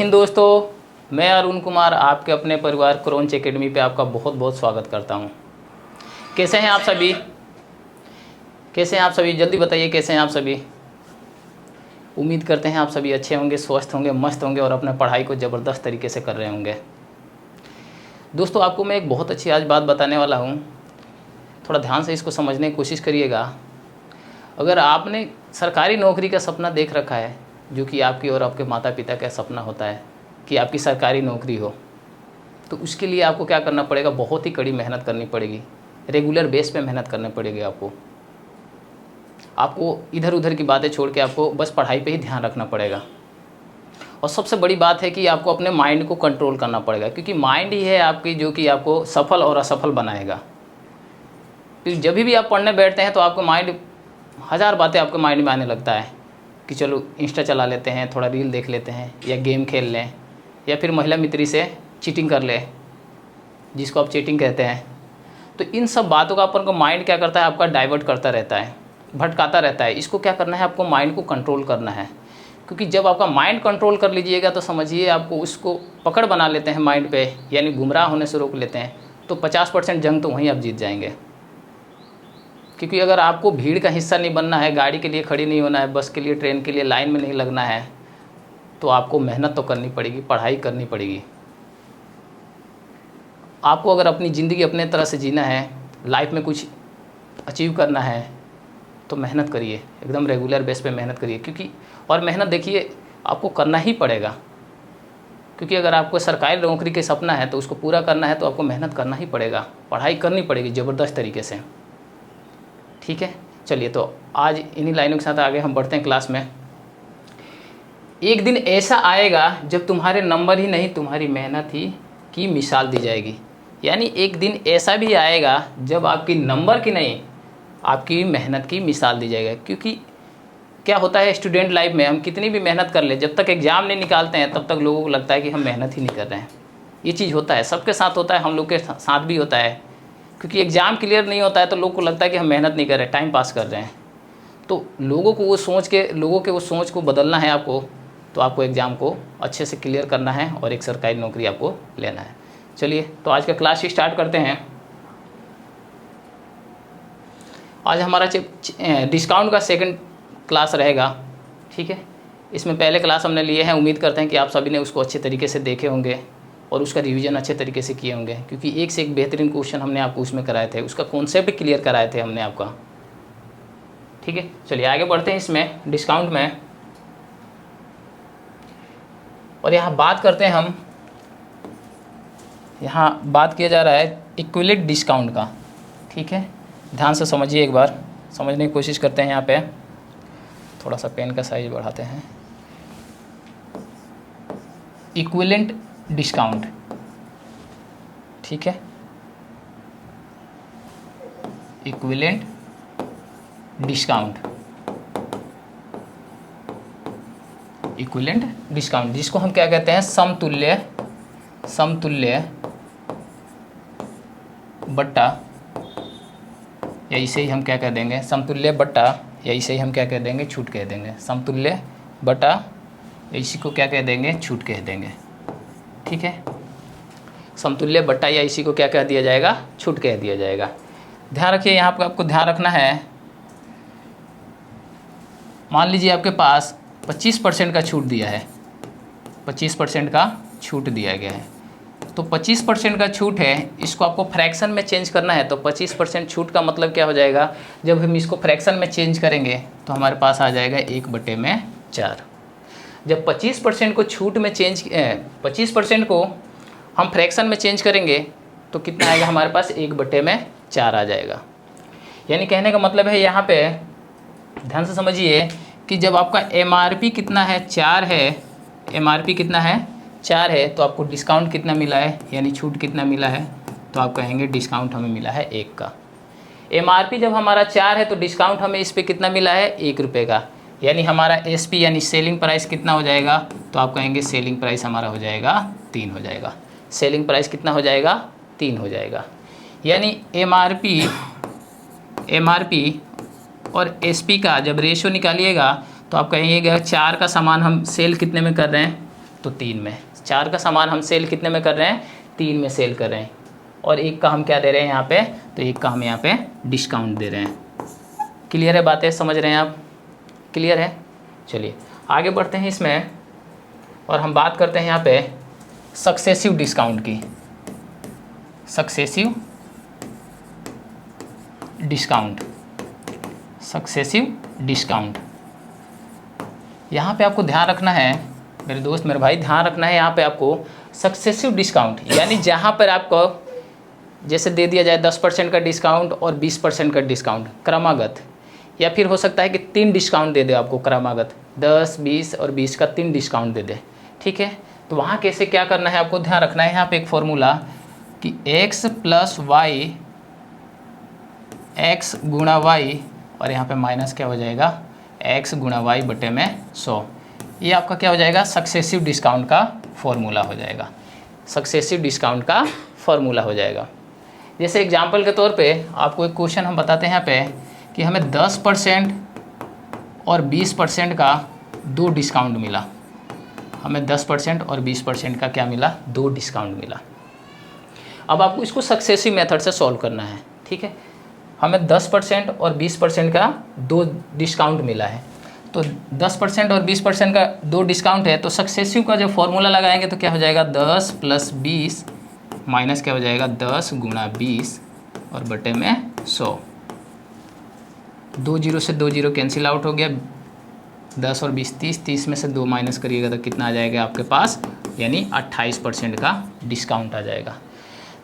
हिंद दोस्तों, मैं अरुण कुमार आपके अपने परिवार क्रॉन्च एकेडमी पे आपका बहुत बहुत स्वागत करता हूँ। कैसे हैं आप सभी? जल्दी बताइए, कैसे हैं आप सभी? उम्मीद करते हैं आप सभी अच्छे होंगे, स्वस्थ होंगे, मस्त होंगे और अपने पढ़ाई को ज़बरदस्त तरीके से कर रहे होंगे। दोस्तों, आपको मैं एक बहुत अच्छी आज बात बताने वाला हूँ। थोड़ा ध्यान से इसको समझने की कोशिश करिएगा। अगर आपने सरकारी नौकरी का सपना देख रखा है, जो कि आपकी और आपके माता पिता का सपना होता है कि आपकी सरकारी नौकरी हो, तो उसके लिए आपको क्या करना पड़ेगा? बहुत ही कड़ी मेहनत करनी पड़ेगी। रेगुलर बेस पे मेहनत करनी पड़ेगी। आपको इधर उधर की बातें छोड़ के आपको बस पढ़ाई पे ही ध्यान रखना पड़ेगा। और सबसे बड़ी बात है कि आपको अपने माइंड को कंट्रोल करना पड़ेगा, क्योंकि माइंड ही है आपकी जो कि आपको सफल और असफल बनाएगा। क्योंकि जब भी आप पढ़ने बैठते हैं तो आपको माइंड हज़ार बातें आपके माइंड में आने लगता है कि चलो इंस्टा चला लेते हैं, थोड़ा रील देख लेते हैं, या गेम खेल लें, या फिर महिला मित्री से चीटिंग कर ले, जिसको आप चीटिंग कहते हैं। तो इन सब बातों का अपन को माइंड क्या करता है? आपका डाइवर्ट करता रहता है, भटकाता रहता है। इसको क्या करना है? आपको माइंड को कंट्रोल करना है। क्योंकि जब आपका माइंड कंट्रोल कर लीजिएगा तो समझिए आपको उसको पकड़ बना लेते हैं माइंड पे, यानी गुमराह होने से रोक लेते हैं, तो 50% जंग तो वहीं आप जीत जाएंगे। क्योंकि अगर आपको भीड़ का हिस्सा नहीं बनना है, गाड़ी के लिए खड़ी नहीं होना है, बस के लिए, ट्रेन के लिए लाइन में नहीं लगना है, तो आपको मेहनत तो करनी पड़ेगी, पढ़ाई करनी पड़ेगी। आपको अगर अपनी ज़िंदगी अपने तरह से जीना है, लाइफ में कुछ अचीव करना है, तो मेहनत करिए, एकदम रेगुलर बेस पे मेहनत करिए। क्योंकि और मेहनत देखिए आपको करना ही पड़ेगा। क्योंकि अगर आपको सरकारी नौकरी का सपना है तो उसको पूरा करना है तो आपको मेहनत करना ही पड़ेगा, पढ़ाई करनी पड़ेगी ज़बरदस्त तरीके से। ठीक है, चलिए तो आज इन्हीं लाइनों के साथ आगे हम बढ़ते हैं क्लास में। एक दिन ऐसा आएगा जब तुम्हारे नंबर ही नहीं, तुम्हारी मेहनत ही की मिसाल दी जाएगी। यानी एक दिन ऐसा भी आएगा जब आपकी नंबर की नहीं, आपकी मेहनत की मिसाल दी जाएगी। क्योंकि क्या होता है स्टूडेंट लाइफ में, हम कितनी भी मेहनत कर ले, जब तक एग्ज़ाम नहीं निकालते हैं तब तक लोगों को लगता है कि हम मेहनत ही नहीं कर रहे हैं। ये चीज़ होता है, सबके साथ होता है, हम लोग के साथ भी होता है। क्योंकि एग्ज़ाम क्लियर नहीं होता है तो लोग को लगता है कि हम मेहनत नहीं कर रहे, टाइम पास कर रहे हैं। तो लोगों को वो सोच को बदलना है आपको। तो आपको एग्ज़ाम को अच्छे से क्लियर करना है और एक सरकारी नौकरी आपको लेना है। चलिए तो आज का क्लास स्टार्ट करते हैं। आज हमारा डिस्काउंट का सेकंड क्लास रहेगा। ठीक है, इसमें पहले क्लास हमने लिए हैं, उम्मीद करते हैं कि आप सभी ने उसको अच्छे तरीके से देखे होंगे और उसका रिवीजन अच्छे तरीके से किए होंगे। क्योंकि एक से एक बेहतरीन क्वेश्चन हमने आपको उसमें कराए थे, उसका कॉन्सेप्ट क्लियर कराए थे हमने आपका। ठीक है, चलिए आगे बढ़ते हैं इसमें डिस्काउंट में। और यहाँ बात करते हैं हम, यहाँ बात किया जा रहा है इक्विलेट डिस्काउंट का। ठीक है, ध्यान से समझिए, एक बार समझने की कोशिश करते हैं। यहाँ पे थोड़ा सा पेन का साइज बढ़ाते हैं। इक्विलेंट डिस्काउंट, ठीक है, इक्विलेंट डिस्काउंट, इक्विलेंट डिस्काउंट, जिसको हम क्या कहते हैं? समतुल्य बट्टा, या इसे ही हम क्या कह देंगे? समतुल्य बट्टा, या इसे ही हम क्या कह देंगे? छूट कह देंगे। समतुल्य बटा, या इसी को क्या कह देंगे? छूट कह देंगे। ठीक है, समतुल्य बट्टा या इसी को क्या कह दिया जाएगा? छूट कह दिया जाएगा। ध्यान रखिए, यहाँ पर आपको ध्यान रखना है। मान लीजिए आपके पास 25% का छूट दिया है, 25% का छूट दिया गया है। तो 25% का छूट है, इसको आपको फ्रैक्शन में चेंज करना है। तो 25% छूट का मतलब क्या हो जाएगा? जब हम इसको फ्रैक्शन में चेंज करेंगे तो हमारे पास आ जाएगा 1/4। जब 25% को छूट में 25% को हम फ्रैक्शन में चेंज करेंगे तो कितना आएगा हमारे पास? 1/4 आ जाएगा। यानी कहने का मतलब है, यहाँ पे ध्यान से समझिए कि जब आपका MRP कितना है? 4 है। MRP कितना है? 4 है। तो आपको डिस्काउंट कितना मिला है, यानी छूट कितना मिला है? तो आप कहेंगे डिस्काउंट हमें मिला है 1 का। MRP जब हमारा 4 है तो डिस्काउंट हमें इस पर कितना मिला है? 1 रुपये का। यानी हमारा SP यानी सेलिंग प्राइस कितना हो जाएगा? तो आप कहेंगे सेलिंग प्राइस हमारा हो जाएगा 3 हो जाएगा। सेलिंग प्राइस कितना हो जाएगा? 3 हो जाएगा। यानी MRP और SP का जब रेशियो निकालिएगा तो आप कहेंगे 4 का सामान हम सेल कितने में कर रहे हैं? तो 3 में। 4 का सामान हम सेल कितने में कर रहे हैं, 3 में सेल कर रहे हैं, और 1 का हम क्या दे रहे हैं यहाँ पे, तो 1 का हम यहाँ पे डिस्काउंट दे रहे हैं। क्लियर है बातें, समझ रहे हैं आप, क्लियर है। चलिए आगे बढ़ते हैं इसमें, और हम बात करते हैं यहाँ पे सक्सेसिव डिस्काउंट की। Successive discount, successive discount. यहाँ पे आपको ध्यान रखना है मेरे दोस्त मेरे भाई, ध्यान रखना है यहाँ पे आपको सक्सेसिव डिस्काउंट, यानी जहाँ पर आपको जैसे दे दिया जाए 10% का डिस्काउंट और 20% का डिस्काउंट क्रमागत, या फिर हो सकता है कि 3 डिस्काउंट दे दे आपको क्रमागत, 10, 20 और 20 का 3 डिस्काउंट दे दे, ठीक है। तो वहाँ कैसे क्या करना है आपको ध्यान रखना है। यहाँ पे एक फॉर्मूला कि x प्लस वाई, x गुणा वाई, और यहाँ पे माइनस क्या हो जाएगा, x गुणा वाई बटे में 100। ये आपका क्या हो जाएगा, सक्सेसिव डिस्काउंट का फॉर्मूला हो जाएगा, सक्सेसिव डिस्काउंट का फॉर्मूला हो जाएगा। जैसे एग्जांपल के तौर पे आपको एक क्वेश्चन हम बताते हैं यहाँ पे कि हमें 10% और 20% का 2 डिस्काउंट मिला, हमें 10% और 20% का क्या मिला, 2 डिस्काउंट मिला। अब आपको इसको सक्सेसिव मेथड से सॉल्व करना है, ठीक है। हमें 10% और 20% का 2 डिस्काउंट मिला है, तो 10% और 20% का 2 डिस्काउंट है, तो सक्सेसिव का जो फॉर्मूला लगाएंगे तो क्या हो जाएगा, 10 प्लस 20 माइनस क्या हो जाएगा, 10 गुणा 20 और बटे में 100। 2 जीरो से 2 जीरो कैंसिल आउट हो गया, 10 और 20 30, 30 में से 2 माइनस करिएगा तो कितना आ जाएगा आपके पास, यानी 28% का डिस्काउंट आ जाएगा।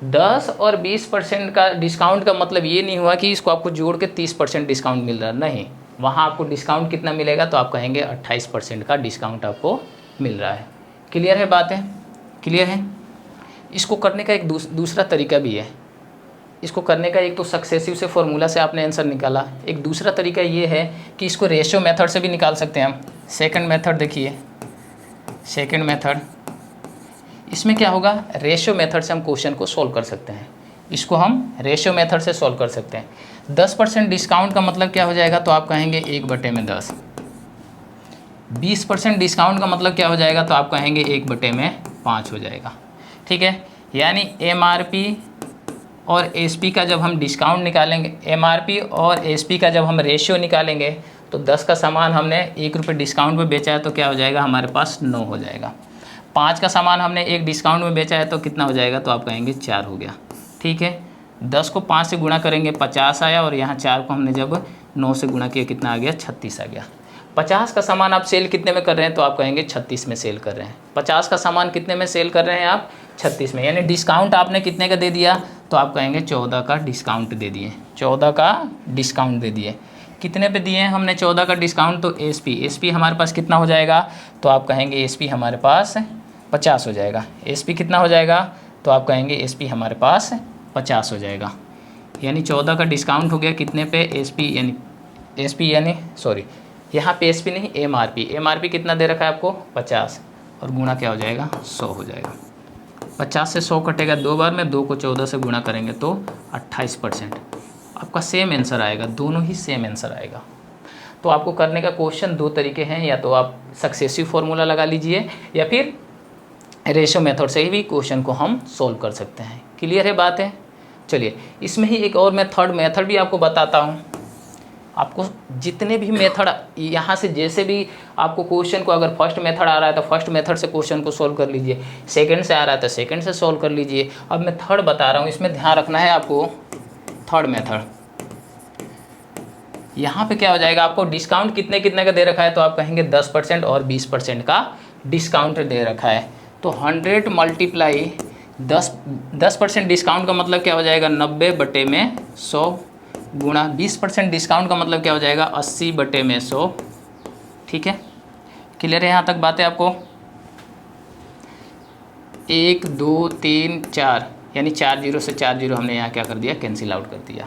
10 और 20% का डिस्काउंट का मतलब ये नहीं हुआ कि इसको आपको जोड़ के 30% डिस्काउंट मिल रहा है, नहीं, वहाँ आपको डिस्काउंट कितना मिलेगा, तो आप कहेंगे 28% का डिस्काउंट आपको मिल रहा है। क्लियर है बात है, क्लियर है। इसको करने का एक दूसरा तरीका भी है। इसको करने का एक तो सक्सेसिव से फॉर्मूला से आपने आंसर निकाला, एक दूसरा तरीका ये है कि इसको रेशियो मेथड से भी निकाल सकते हैं हम। सेकंड मेथड देखिए, सेकंड मेथड, इसमें क्या होगा, रेशियो मेथड से हम क्वेश्चन को सॉल्व कर सकते हैं। इसको हम रेशियो मेथड से सॉल्व कर सकते हैं। 10% डिस्काउंट का मतलब क्या हो जाएगा, तो आप कहेंगे 1/10। 20% डिस्काउंट का मतलब क्या हो जाएगा, तो आप कहेंगे 1/5 हो जाएगा, ठीक है। यानी MRP और SP का जब हम डिस्काउंट निकालेंगे, MRP और SP का जब हम रेशियो निकालेंगे, तो 10 का सामान हमने 1 रुपये डिस्काउंट में बेचा है तो क्या हो जाएगा, हमारे पास 9 हो जाएगा। 5 का सामान हमने 1 डिस्काउंट में बेचा है तो कितना हो जाएगा, तो आप कहेंगे 4 हो गया, ठीक है। 10 को 5 से गुणा करेंगे 50 आया, और यहाँ 4 को हमने जब 9 से गुणा किया कितना आ गया, 36 आ गया। 50 का सामान आप सेल कितने में कर रहे हैं, तो आप कहेंगे 36 में सेल कर रहे हैं। 50 का सामान कितने में सेल कर रहे हैं आप, 36 में, यानी डिस्काउंट आपने कितने का दे दिया, तो आप कहेंगे 14 का डिस्काउंट दे दिए, 14 का डिस्काउंट दे दिए। कितने पे दिए हैं हमने 14 का डिस्काउंट, तो SP हमारे पास कितना हो जाएगा, तो आप कहेंगे SP हमारे पास 50 हो जाएगा। SP कितना हो जाएगा, तो आप कहेंगे SP हमारे पास 50 हो जाएगा। यानी 14 का डिस्काउंट हो गया कितने पे, SP यानी सॉरी यहाँ पे SP नहीं, MRP कितना दे रखा है आपको, 50, और गुणा क्या हो जाएगा, 100 हो जाएगा। 50 से 100 कटेगा 2 बार में, 2 को 14 से गुणा करेंगे तो 28%। आपका सेम आंसर आएगा, दोनों ही सेम आंसर आएगा। तो आपको करने का क्वेश्चन 2 तरीके हैं, या तो आप सक्सेसिव फॉर्मूला लगा लीजिए, या फिर रेशियो मेथड से भी क्वेश्चन को हम सोल्व कर सकते हैं। क्लियर है बात है। चलिए इसमें ही एक और मैं थर्ड मेथड भी आपको बताता हूँ। आपको जितने भी मेथड यहाँ से, जैसे भी आपको क्वेश्चन को अगर फर्स्ट मेथड आ रहा है तो फर्स्ट मेथड से क्वेश्चन को सोल्व कर लीजिए, सेकंड से आ रहा है तो सेकंड से सोल्व कर लीजिए। अब मैं थर्ड बता रहा हूँ, इसमें ध्यान रखना है आपको। थर्ड मेथड, यहाँ पे क्या हो जाएगा, आपको डिस्काउंट कितने कितने का दे रखा है, तो आप कहेंगे 10% और 20% का डिस्काउंट दे रखा है। तो 100 मल्टीप्लाई 10% डिस्काउंट का मतलब क्या हो जाएगा, 90/100 गुणा 20% डिस्काउंट का मतलब क्या हो जाएगा, 80/100। ठीक है, क्लियर है यहाँ तक बातें आपको। 1 2 3 4 यानी 4 जीरो से 4 जीरो हमने यहाँ क्या कर दिया, कैंसिल आउट कर दिया।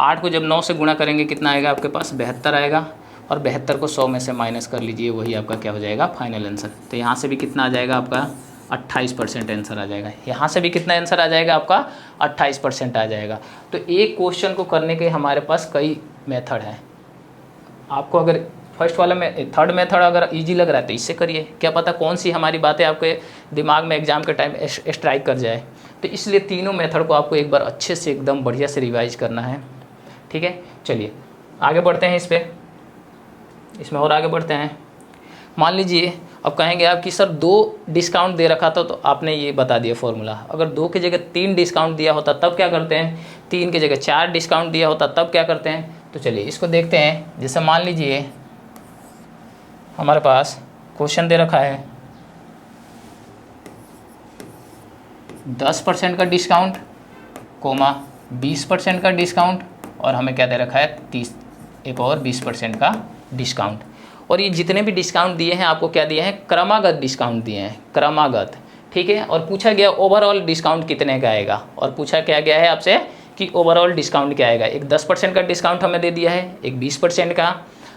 8 को जब 9 से गुणा करेंगे कितना आएगा आपके पास, 72 आएगा, और 72 को 100 में से माइनस कर लीजिए, वही आपका क्या हो जाएगा, फाइनल आंसर। तो यहाँ से भी कितना आ जाएगा आपका, 28% आंसर आ जाएगा। यहाँ से भी कितना आंसर आ जाएगा आपका, 28% आ जाएगा। तो एक क्वेश्चन को करने के हमारे पास कई मेथड हैं। आपको अगर फर्स्ट वाला में थर्ड मेथड अगर इजी लग रहा है तो इससे करिए, क्या पता कौन सी हमारी बातें आपके दिमाग में एग्जाम के टाइम स्ट्राइक कर जाए। तो इसलिए तीनों मेथड को आपको एक बार अच्छे से एकदम बढ़िया से रिवाइज करना है, ठीक है। चलिए आगे बढ़ते हैं इसमें और आगे बढ़ते हैं। मान लीजिए अब कहेंगे आप कि सर 2 डिस्काउंट दे रखा था तो आपने ये बता दिया फॉर्मूला, अगर 2 की जगह 3 डिस्काउंट दिया होता तब क्या करते हैं, 3 की जगह 4 डिस्काउंट दिया होता तब क्या करते हैं। तो चलिए इसको देखते हैं। जैसे मान लीजिए हमारे पास क्वेश्चन दे रखा है 10% का डिस्काउंट, 20% का डिस्काउंट, और हमें क्या दे रखा है 30 एक और 20% का डिस्काउंट। और ये जितने भी डिस्काउंट दिए हैं आपको क्या दिए हैं, क्रमागत डिस्काउंट दिए हैं, क्रमागत, ठीक है। और पूछा गया ओवरऑल डिस्काउंट कितने का आएगा, और पूछा क्या गया है आपसे कि ओवरऑल डिस्काउंट क्या आएगा। एक 10% का डिस्काउंट हमें दे दिया है, एक 20% का,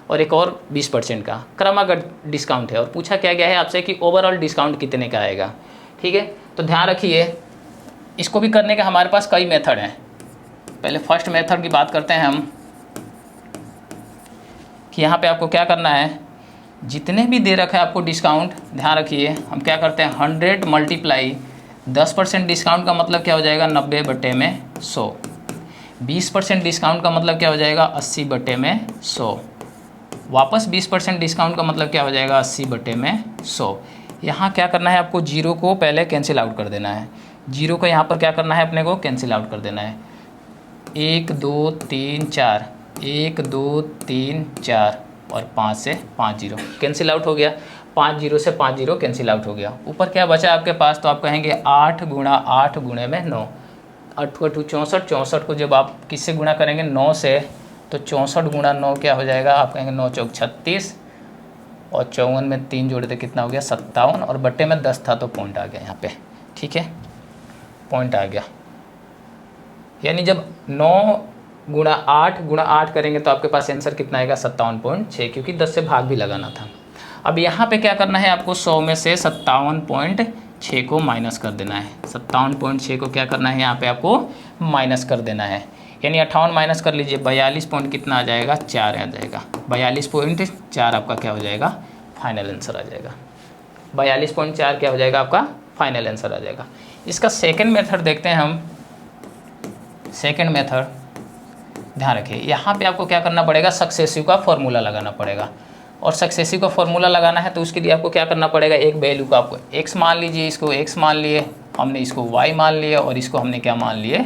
और एक और 20% का क्रमागत डिस्काउंट है। और पूछा क्या गया है आपसे कि ओवरऑल डिस्काउंट कितने का आएगा, ठीक है। तो ध्यान रखिए इसको भी करने का हमारे पास कई मेथड हैं। पहले फर्स्ट मेथड की बात करते हैं हम, कि यहाँ पे आपको क्या करना है, जितने भी दे रखा है आपको डिस्काउंट, ध्यान रखिए हम क्या करते हैं 100 मल्टीप्लाई 10% डिस्काउंट का मतलब क्या हो जाएगा 90/100, 20% डिस्काउंट का मतलब क्या हो जाएगा 80/100, वापस 20% डिस्काउंट का मतलब क्या हो जाएगा 80/100। यहाँ क्या करना है आपको, जीरो को पहले कैंसिल आउट कर देना है, जीरो को यहाँ पर क्या करना है अपने को कैंसिल आउट कर देना है। 1 2 3 4, 1 2 3 4 और 5 से 5 जीरो कैंसिल आउट हो गया, 5 जीरो से 5 जीरो कैंसिल आउट हो गया। ऊपर क्या बचा आपके पास, तो आप कहेंगे 8 गुणा 8 गुणे में 9, 8 8 64, 64 को जब आप किससे गुणा करेंगे 9 से, तो 64 गुणा 9 क्या हो जाएगा, आप कहेंगे 9 चौक 36, और 54 में 3 जोड़े तो कितना हो गया 57, और बट्टे में 10 था तो पॉइंट आ गया यहाँ पे, ठीक है, पॉइंट आ गया। यानी जब 9 गुणा 8 करेंगे तो आपके पास आंसर कितना आएगा 57.6, क्योंकि 10 से भाग भी लगाना था। अब यहाँ पे क्या करना है आपको, 100 में से 57.6 को माइनस कर देना है, 57.6 को क्या करना है यहाँ पे आपको माइनस कर देना है। यानी 58 माइनस कर लीजिए, 42 पॉइंट कितना आ जाएगा 4 आ जाएगा, 42.4 आपका क्या हो जाएगा फाइनल आंसर आ जाएगा, 42.4 क्या हो जाएगा आपका फाइनल आंसर आ जाएगा। इसका सेकेंड मेथड देखते हैं हम। सेकेंड मेथड ध्यान रखिए, यहाँ पे आपको क्या करना पड़ेगा, सक्सेसिव का फॉर्मूला लगाना पड़ेगा। और सक्सेसिव का फॉर्मूला लगाना है तो उसके लिए आपको क्या करना पड़ेगा, एक वैल्यू को आपको x मान लीजिए, इसको x मान लिए हमने, इसको y मान लिया, और इसको हमने क्या मान लिए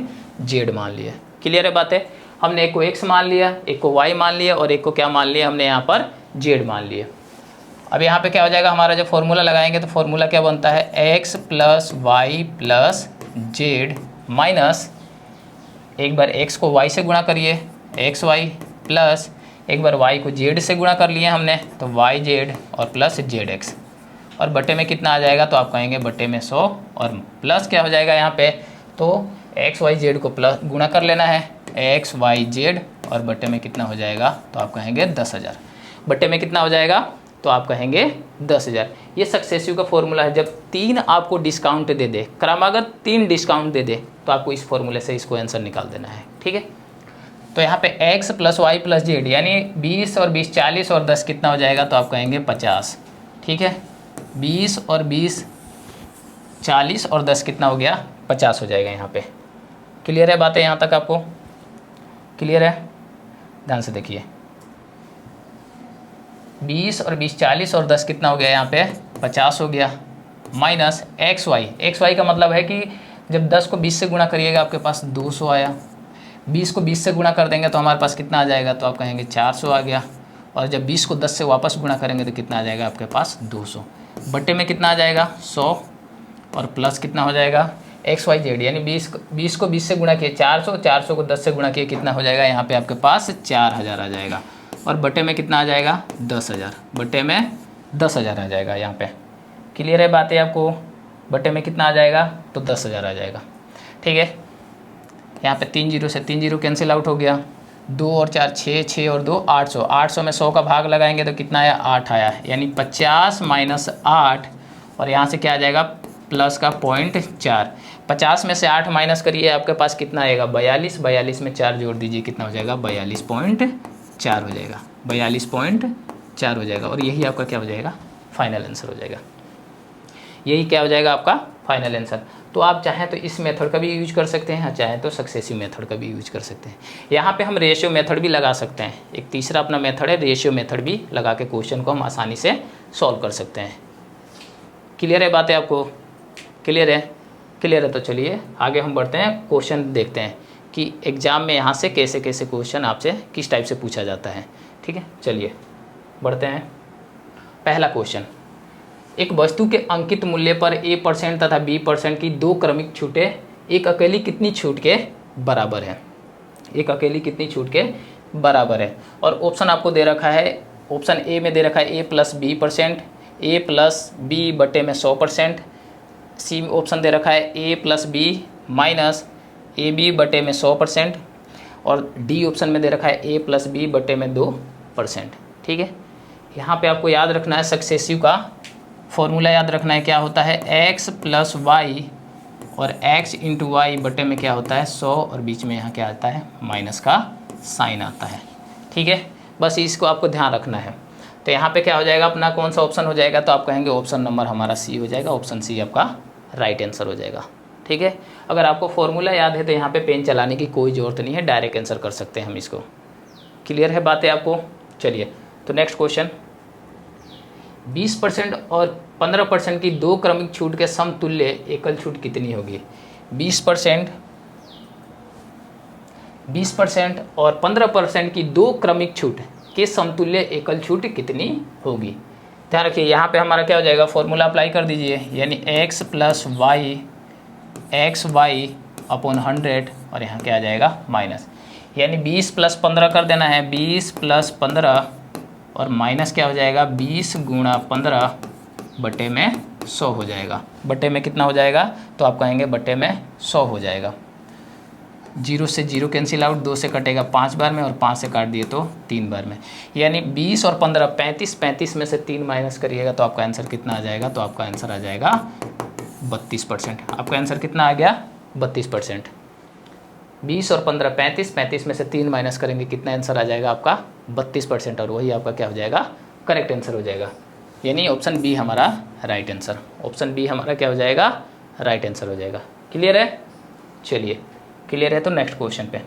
z मान लिए। क्लियर है बात है, हमने एक को x मान लिया, एक को y मान लिया, और एक को क्या मान लिया हमने यहाँ पर z मान लिए। अब यहाँ पे क्या हो जाएगा, हमारा जब फॉर्मूला लगाएंगे तो फॉर्मूला क्या बनता है, x plus y plus z minus, एक बार x को y से गुणा करिए एक्स वाई, प्लस एक बार y को z से गुणा कर लिए हमने तो वाई जेड, और प्लस जेड एक्स, और बट्टे में कितना आ जाएगा, तो आप कहेंगे बट्टे में 100, और प्लस क्या हो जाएगा यहाँ पे, तो एक्स वाई जेड को प्लस गुणा कर लेना है, एक्स वाई जेड, और बट्टे में कितना हो जाएगा, तो आप कहेंगे 10,000, बट्टे में कितना हो जाएगा, तो आप कहेंगे 10,000। ये सक्सेसिव का फॉर्मूला है। जब 3 आपको डिस्काउंट दे दे, क्रमागत 3 डिस्काउंट दे दे, तो आपको इस फॉर्मूले से इसको आंसर निकाल देना है, ठीक है। तो यहाँ पे x plus y plus z, यानी 20 और 20 40 और 10 कितना हो जाएगा, तो आप कहेंगे 50, ठीक है। 20 और 20 40 और 10 कितना हो गया 50 हो जाएगा यहाँ पे। क्लियर है बातें यहाँ तक, आपको क्लियर है, ध्यान से देखिए। 20 और 20 40 और 10 कितना हो गया यहाँ पे 50 हो गया, माइनस एक्स वाई का मतलब है कि जब 10 को 20 से गुणा करिएगा आपके पास 200 आया, 20 को 20 से गुणा कर देंगे तो हमारे पास कितना आ जाएगा, तो आप कहेंगे 400 आ गया, और जब 20 को 10 से वापस गुणा करेंगे तो कितना आ जाएगा आपके पास 200, बट्टे में कितना आ जाएगा 100, और प्लस कितना हो जाएगा एक्स वाई जेड, यानी 20 को 20 से गुणा किए 400, 400 को 10 से गुणा किए कितना हो जाएगा यहाँ पे आपके पास 4000 आ जाएगा, और बट्टे में कितना आ जाएगा 10,000, बट्टे में 10,000 आ जाएगा यहाँ पे। क्लियर है बातें आपको, बट्टे में कितना आ जाएगा, तो 10,000 आ जाएगा, ठीक है। यहाँ पे 3 जीरो से 3 जीरो कैंसिल आउट हो गया, 2 और 4 6, 6 और 2 800, 800 में 100 का भाग लगाएंगे तो कितना आया 8 आया, यानी 50 माइनस 8, और यहाँ से क्या आ जाएगा प्लस का 0.4, 50 में से 8 माइनस करिए आपके पास कितना आएगा 42, 42 में 4 जोड़ दीजिए कितना हो जाएगा 42.4 हो जाएगा, 4 हो जाएगा, और यही आपका क्या हो जाएगा, फाइनल आंसर हो जाएगा। यही क्या हो जाएगा आपका फाइनल आंसर। तो आप चाहें तो इस मेथड का भी यूज कर सकते हैं, चाहें तो सक्सेसिव मेथड का भी यूज कर सकते हैं। यहाँ पे हम रेशियो मेथड भी लगा सकते हैं। एक तीसरा अपना मेथड है रेशियो मेथड, भी लगा के क्वेश्चन को हम आसानी से सॉल्व कर सकते हैं। क्लियर है बातें आपको? क्लियर है? क्लियर है तो चलिए आगे हम बढ़ते हैं, क्वेश्चन देखते हैं कि एग्ज़ाम में यहाँ से कैसे कैसे क्वेश्चन आपसे किस टाइप से पूछा जाता है। ठीक है, चलिए बढ़ते हैं। पहला क्वेश्चन, एक वस्तु के अंकित मूल्य पर A% तथा B% की 2 क्रमिक छूटें एक अकेली कितनी छूट के बराबर है? एक अकेली कितनी छूट के बराबर है? और ऑप्शन आपको दे रखा है, ऑप्शन ए में दे रखा है A+B%, A+B/100%, सी ऑप्शन दे रखा है A+B माइनस AB/100%, और डी ऑप्शन में दे रखा है A+B/2%। ठीक है, यहाँ पे आपको याद रखना है सक्सेसिव का फॉर्मूला याद रखना है, क्या होता है x + y और x × y बटे में क्या होता है 100, और बीच में यहाँ क्या आता है माइनस का साइन आता है। ठीक है, बस इसको आपको ध्यान रखना है। तो यहाँ पे क्या हो जाएगा अपना, कौन सा ऑप्शन हो जाएगा, तो आप कहेंगे ऑप्शन नंबर हमारा सी हो जाएगा, ऑप्शन सी आपका राइट आंसर हो जाएगा। ठीक है, अगर आपको फॉर्मूला याद है तो यहाँ पे पेन चलाने की कोई ज़रूरत नहीं है, डायरेक्ट आंसर कर सकते हैं हम इसको। क्लियर है बातें आपको? चलिए तो नेक्स्ट क्वेश्चन, 20% और 15% की 2 क्रमिक छूट के समतुल्य एकल छूट कितनी होगी? 20% और 15% की 2 क्रमिक छूट के समतुल्य एकल छूट कितनी होगी? ध्यान रखिए यहाँ पे हमारा क्या हो जाएगा, फॉर्मूला अप्लाई कर दीजिए, यानी x + y अपॉन 100, और यहाँ क्या आ जाएगा माइनस, यानी 20 + 15 कर देना है, 20 + 15 और माइनस क्या हो जाएगा 20 × 15 बटे में 100 हो जाएगा। बटे में कितना हो जाएगा, तो आप कहेंगे बटे में 100 हो जाएगा। 0 से 0 कैंसिल आउट, 2 से कटेगा 5 बार में, और 5 से काट दिए तो 3 बार में, यानी 20 और 15 35 में से 3 माइनस करिएगा तो आपका आंसर कितना आ जाएगा, तो आपका आंसर आ जाएगा 32%। आपका आंसर कितना आ गया 32%। 20 और 15 35 में से 3 माइनस करेंगे, कितना आंसर आ जाएगा आपका 32%, और वही आपका क्या हो जाएगा करेक्ट आंसर हो जाएगा। यानी ऑप्शन बी हमारा राइट आंसर, ऑप्शन बी हमारा क्या हो जाएगा राइट आंसर हो जाएगा। क्लियर है? चलिए क्लियर है तो नेक्स्ट क्वेश्चन पे,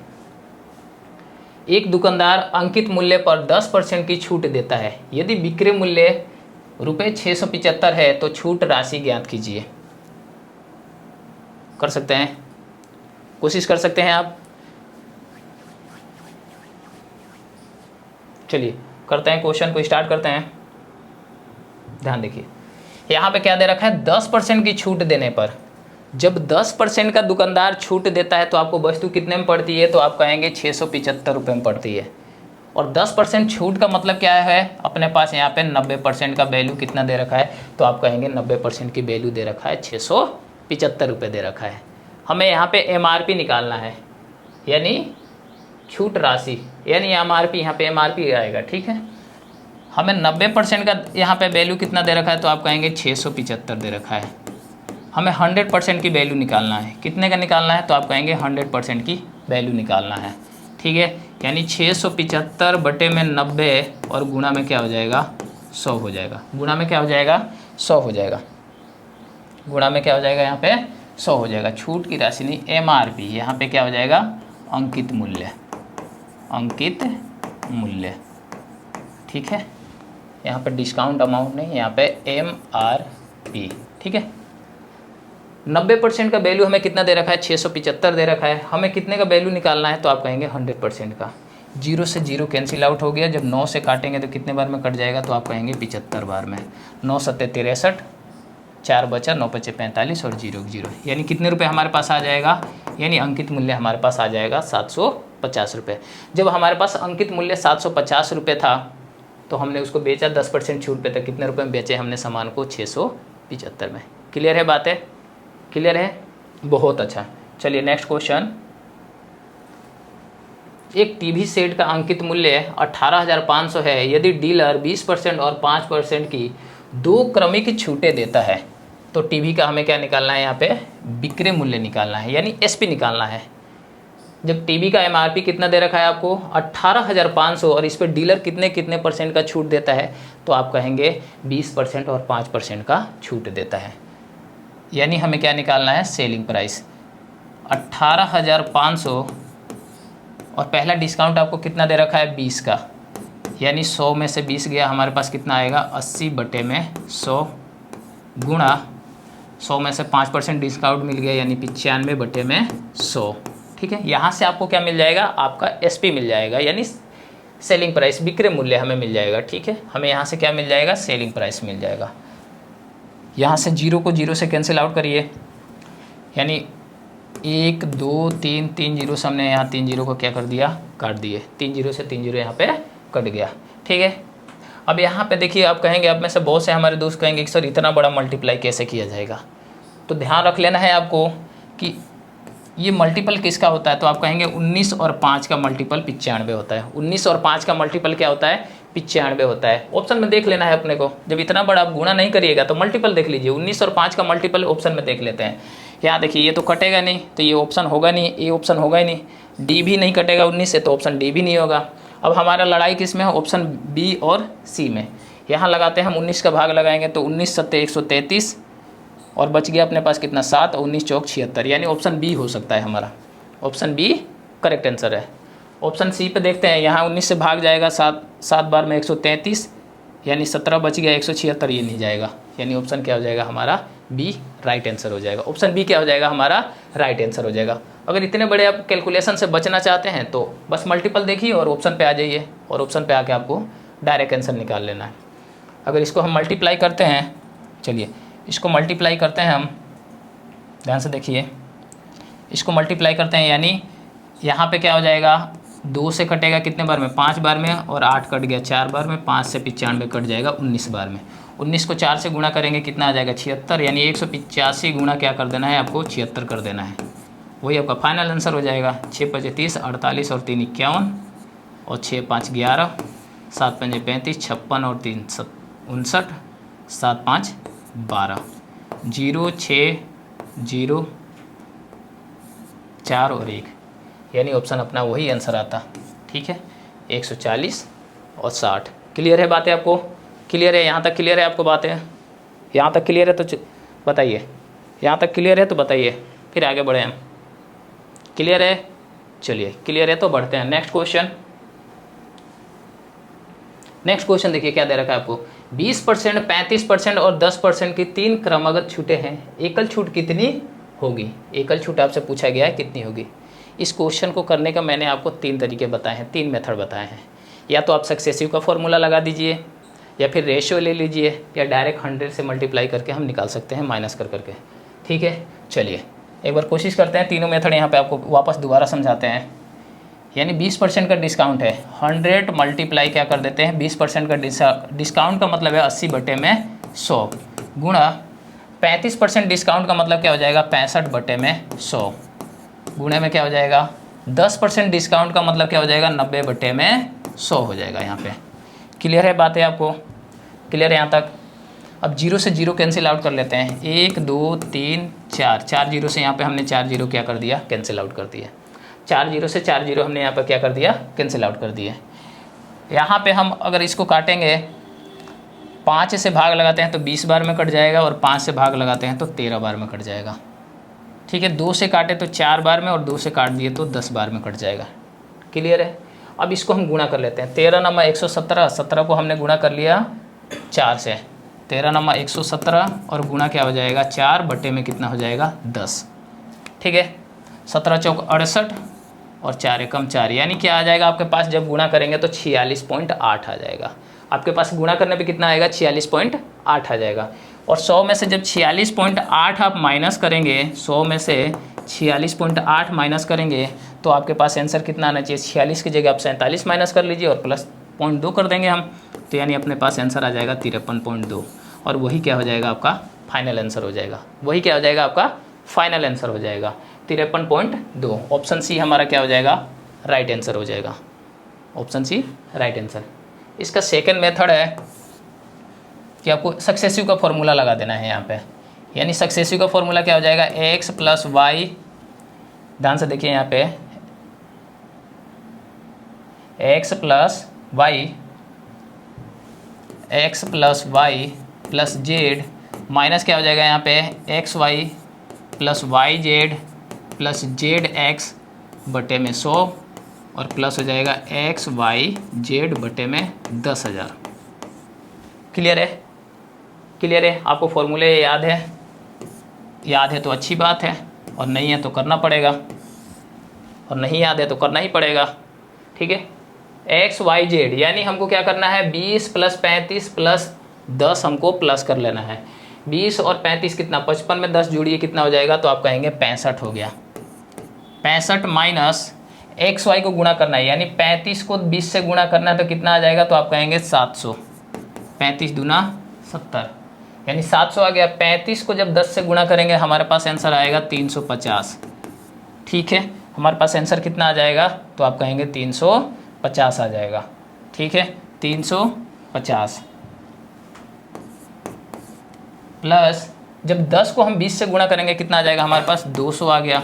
एक दुकानदार अंकित मूल्य पर 10% की छूट देता है, यदि विक्रय मूल्य ₹675 है तो छूट राशि ज्ञात कीजिए। कर सकते हैं, कोशिश कर सकते हैं आप। चलिए करते हैं, क्वेश्चन को स्टार्ट करते हैं। ध्यान देखिए यहाँ पे क्या दे रखा है, 10% की छूट देने पर, जब 10% का दुकानदार छूट देता है तो आपको वस्तु कितने में पड़ती है, तो आप कहेंगे 675 रुपये में पड़ती है। और 10% छूट का मतलब क्या है, अपने पास यहाँ पे 90% का वैल्यू कितना दे रखा है, तो आप कहेंगे 90% की वैल्यू दे रखा है 675 रुपये दे रखा है। हमें यहाँ पे MRP निकालना है, यानी छूट राशि, यानी MRP, यहाँ पे MRP आएगा। ठीक है, हमें 90% का यहाँ पे वैल्यू कितना दे रखा है, तो आप कहेंगे 675 दे रखा है। हमें 100% की वैल्यू निकालना है, कितने का निकालना है, तो आप कहेंगे 100% की वैल्यू निकालना है। ठीक है, यानी 675 बटे में 90 और गुणा में क्या हो जाएगा 100 हो जाएगा। गुणा में क्या हो जाएगा 100 हो जाएगा। गुणा में क्या हो जाएगा यहाँ पे 100 हो जाएगा। छूट की राशि नहीं, MRP, यहाँ पे क्या हो जाएगा अंकित मूल्य, अंकित मूल्य। ठीक है, यहाँ पे डिस्काउंट अमाउंट नहीं, यहाँ पे MRP। ठीक है, 90% का वैल्यू हमें कितना दे रखा है 675 दे रखा है, हमें कितने का वैल्यू निकालना है, तो आप कहेंगे 100% का। 0 से 0 कैंसिल आउट हो गया, जब 9 से काटेंगे तो कितने बार में कट जाएगा, तो आप कहेंगे 75 बार में। 9 सत्ते 63, 4 बचा, 9 पचे 45 और 0 0, यानी कितने रुपए हमारे पास आ जाएगा, यानी अंकित मूल्य हमारे पास आ जाएगा 750 रुपये। जब हमारे पास अंकित मूल्य 750 रुपये था तो हमने उसको बेचा 10% छूट पे था, कितने रुपए में बेचे हमने सामान को 675 में। क्लियर है बातें? क्लियर है, बहुत अच्छा। चलिए नेक्स्ट क्वेश्चन, एक टीवी सेट का अंकित मूल्य 18,500 है, यदि डीलर 20% और 5% की 2 क्रमिक छूटें देता है तो टीवी का हमें क्या निकालना है, यहाँ पे विक्रय मूल्य निकालना है, यानी SP निकालना है। जब टीवी का एमआरपी कितना दे रखा है आपको 18,500 और इस पर डीलर कितने कितने परसेंट का छूट देता है, तो आप कहेंगे 20% और 5% का छूट देता है। यानी हमें क्या निकालना है, सेलिंग प्राइस 18,500 और पहला डिस्काउंट आपको कितना दे रखा है 20 का, यानी 100 में से 20 गया, हमारे पास कितना आएगा 80/100 गुणा 100 में से 5% डिस्काउंट मिल गया, यानी 95/100। ठीक है, यहाँ से आपको क्या मिल जाएगा, आपका एसपी मिल जाएगा, यानी सेलिंग प्राइस, विक्रय मूल्य हमें मिल जाएगा। ठीक है, हमें यहाँ से क्या मिल जाएगा, सेलिंग प्राइस मिल जाएगा। यहाँ से 0 को 0 से कैंसिल आउट करिए, यानी 1 2 3 3 0 से हमने यहाँ 3 0 को क्या कर दिया, काट दिए, 3 0 से 3 0 यहाँ पे कट गया। ठीक है, अब यहाँ पे देखिए, आप कहेंगे, आप में से बहुत से हमारे दोस्त कहेंगे कि सर इतना बड़ा मल्टीप्लाई कैसे किया जाएगा। तो ध्यान रख लेना है आपको कि ये मल्टीपल किसका होता है, तो आप कहेंगे 19 और 5 का मल्टीपल 95 होता है। 19 और 5 का मल्टीपल क्या होता है, 95 होता है। ऑप्शन में देख लेना है अपने को, जब इतना बड़ा आप गुणा नहीं करिएगा तो मल्टीपल देख लीजिए। 19 और 5 का मल्टीपल ऑप्शन में देख लेते हैं। यहाँ देखिए, ये तो कटेगा नहीं, तो ये ऑप्शन होगा नहीं, ये ऑप्शन होगा ही नहीं, डी भी नहीं कटेगा 19 से, तो ऑप्शन डी भी नहीं होगा। अब हमारा लड़ाई किस में है, ऑप्शन बी और सी में। यहाँ लगाते हैं हम 19 का भाग लगाएंगे तो 19 सत्ते 133 और बच गया अपने पास कितना 7 और 19 चौक 76, यानी ऑप्शन बी हो सकता है हमारा। ऑप्शन बी करेक्ट आंसर है। ऑप्शन सी पे देखते हैं, यहाँ 19 से भाग जाएगा 7 बार में 133, यानी 17 बच गया 176, ये नहीं जाएगा, यानी ऑप्शन क्या हो जाएगा हमारा बी राइट आंसर हो जाएगा। ऑप्शन बी क्या हो जाएगा हमारा राइट आंसर हो जाएगा। अगर इतने बड़े आप कैलकुलेशन से बचना चाहते हैं तो बस मल्टीपल देखिए और ऑप्शन पे आ जाइए, और ऑप्शन पे आके आपको डायरेक्ट आंसर निकाल लेना है। अगर इसको हम मल्टीप्लाई करते हैं, चलिए इसको मल्टीप्लाई करते हैं हम, ध्यान से देखिए, इसको मल्टीप्लाई करते हैं, यानी यहाँ पे क्या हो जाएगा, 2 से कटेगा कितने बार में, 5 बार में, और 8 कट गया 4 बार में, 5 से 95 कट जाएगा 19 बार में। 19 को 4 से गुणा करेंगे कितना आ जाएगा 76, यानी 185 गुणा क्या कर देना है आपको 76 कर देना है, वही आपका फाइनल आंसर हो जाएगा। 6 5 30 48 और 3 51 और 6 5 11 7 5 35 56 और 3 59 7 5 12 0 6 0 4 और 1, यानी ऑप्शन अपना वही आंसर आता। ठीक है, 140 और 60। क्लियर है बातें आपको, क्लियर है, यहाँ तक क्लियर है आपको बातें, यहाँ तक क्लियर है तो बताइए, यहाँ तक क्लियर है तो बताइए, फिर आगे बढ़े हम। क्लियर है, चलिए क्लियर है तो बढ़ते हैं नेक्स्ट क्वेश्चन। नेक्स्ट क्वेश्चन देखिए क्या दे रखा है आपको, 20%, 35% और 10% की 3 क्रमागत छूटें हैं, एकल छूट कितनी होगी। एकल छूट आपसे पूछा गया है कितनी होगी। इस क्वेश्चन को करने का मैंने आपको 3 तरीके बताए हैं, 3 मेथड बताए हैं। या तो आप सक्सेसिव का फॉर्मूला लगा दीजिए, या फिर रेशियो ले लीजिए, या डायरेक्ट 100 से मल्टीप्लाई करके हम निकाल सकते हैं माइनस कर करके। ठीक है, चलिए एक बार कोशिश करते हैं, तीनों मेथड यहाँ पे आपको वापस दोबारा समझाते हैं। यानी 20% का डिस्काउंट है, 100 मल्टीप्लाई क्या कर देते हैं 20% का डिस्काउंट का मतलब है 80/100 गुणा 35% डिस्काउंट का मतलब क्या हो जाएगा 65/100 गुणे में क्या हो जाएगा 10% डिस्काउंट का मतलब क्या हो जाएगा 90/100 हो जाएगा। यहाँ पे क्लियर है बातें आपको, क्लियर है यहाँ तक। अब 0 से 0 कैंसिल आउट कर लेते हैं, 1 2 3 4 4 0 से यहाँ पे हमने 4 0 क्या कर दिया कैंसिल आउट कर दिया, 4 0 से 4 0 हमने यहाँ पर क्या कर दिया कैंसिल आउट कर दिए। यहाँ पे हम अगर इसको काटेंगे 5 से भाग लगाते हैं तो 20 बार में कट जाएगा, और 5 से भाग लगाते हैं तो 13 बार में कट जाएगा। ठीक है, 2 से काटे तो 4 बार में, और 2 से काट दिए तो 10 बार में कट जाएगा। क्लियर है। अब इसको हम गुणा कर लेते हैं, 13 नमा 117, 17 को हमने गुणा कर लिया 4 से, 13 नमा 117 और गुणा क्या हो जाएगा 4 बटे में कितना हो जाएगा 10। ठीक है, 17 चौक 68 और 4 एकम 4, यानी क्या आ जाएगा आपके पास जब गुणा करेंगे तो 46.8 आ जाएगा। आपके पास गुणा करने पे कितना आएगा 46.8 आ जाएगा। और 100 में से जब 46.8 आप माइनस करेंगे, 100 में से 46.8 माइनस करेंगे तो आपके पास आंसर कितना आना चाहिए, 46 की जगह आप 47 माइनस कर लीजिए और प्लस 0.2 कर देंगे हम, तो यानी अपने पास आंसर आ जाएगा 53.2, और वही क्या हो जाएगा आपका फाइनल आंसर हो जाएगा। वही क्या हो जाएगा आपका फाइनल आंसर हो जाएगा 53.2। ऑप्शन सी हमारा क्या हो जाएगा राइट आंसर हो जाएगा, ऑप्शन सी राइट आंसर। इसका सेकंड मेथड है कि आपको सक्सेसिव का फॉर्मूला लगा देना है यहाँ पे, यानी सक्सेसिव का फॉर्मूला क्या हो जाएगा x + y, ध्यान से देखिए यहाँ पे x plus y plus z minus क्या हो जाएगा यहाँ पे x y plus y z plus z x बटे में 100 और प्लस हो जाएगा एक्स वाई जेड बटे में 10,000। क्लियर है? क्लियर है? आपको फॉर्मूले याद है? याद है तो अच्छी बात है, और नहीं है तो करना पड़ेगा, और नहीं याद है तो करना ही पड़ेगा। ठीक है, एक्स वाई जेड यानी हमको क्या करना है 20 प्लस 35 प्लस 10 हमको प्लस कर लेना है। 20 और 35 कितना, 55 में 10 जोड़िए कितना हो जाएगा, तो आप कहेंगे 65 हो गया। 65 माइनस एक्स वाई को गुणा करना है, यानी 35 को 20 से गुणा करना है तो कितना आ जाएगा, तो आप कहेंगे 700। 35 दूना 70 यानी 700 आ गया। 35 को जब 10 से गुणा करेंगे हमारे पास आंसर आएगा 350। ठीक है, हमारे पास आंसर कितना आ जाएगा, तो आप कहेंगे 350 आ जाएगा। ठीक है, 350 प्लस जब 10 को हम 20 से गुणा करेंगे कितना आ जाएगा, हमारे पास 200 आ गया,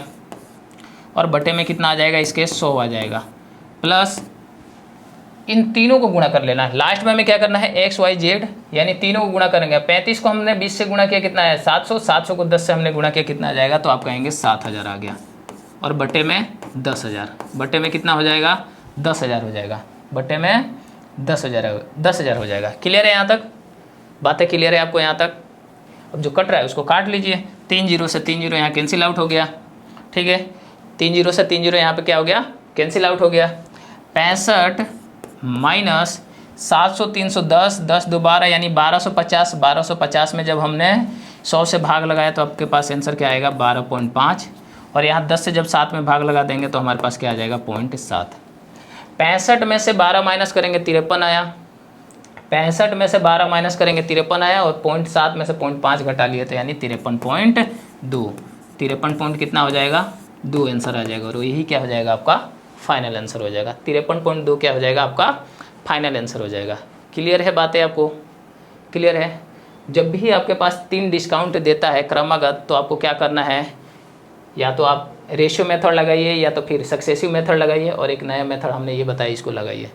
और बटे में कितना आ जाएगा, इसके 100 आ जाएगा। प्लस इन तीनों को गुणा कर लेना है। लास्ट में हमें क्या करना है, एक्स वाई जेड यानी तीनों को गुणा करेंगे। 35 को हमने 20 से गुणा किया कितना है 700, 700 को 10 से हमने गुणा किया कितना आ जाएगा, तो आप कहेंगे 7,000 आ गया, और बटे में 10,000, बटे में कितना हो जाएगा 10,000 हो जाएगा, बटे में 10,000 हो जाएगा। क्लियर है? यहाँ तक बातें क्लियर है आपको यहाँ तक? अब जो कट रहा है उसको काट लीजिए। 3 जीरो से 3 जीरो यहाँ कैंसिल आउट हो गया। ठीक है, 3 जीरो से 3 जीरो यहाँ पे क्या हो गया, कैंसिल आउट हो गया। 65 माइनस 700 310 10 दोबारा यानी 1250। 1250 में जब हमने 100 से भाग लगाया तो आपके पास आंसर क्या आएगा 12.5, और यहाँ 10 से जब 7 में भाग लगा देंगे तो हमारे पास क्या आ जाएगा 0.7। 65 में से 12 माइनस करेंगे 53 आया। 65 में से 12 माइनस करेंगे 53 आया, और 0.7 में से 0.5 घटा लिए थे यानी 53.2। 53 पॉइंट कितना हो जाएगा 2 आंसर आ जाएगा, और यही क्या हो जाएगा आपका फाइनल आंसर हो जाएगा। 53.2 क्या हो जाएगा आपका फाइनल आंसर हो जाएगा। क्लियर है बातें आपको? क्लियर है? जब भी आपके पास 3 डिस्काउंट देता है क्रमागत तो आपको क्या करना है, या तो आप रेशियो मेथड लगाइए या तो फिर सक्सेसिव मेथड लगाइए, और एक नया मेथड हमने ये बताया इसको लगाइए।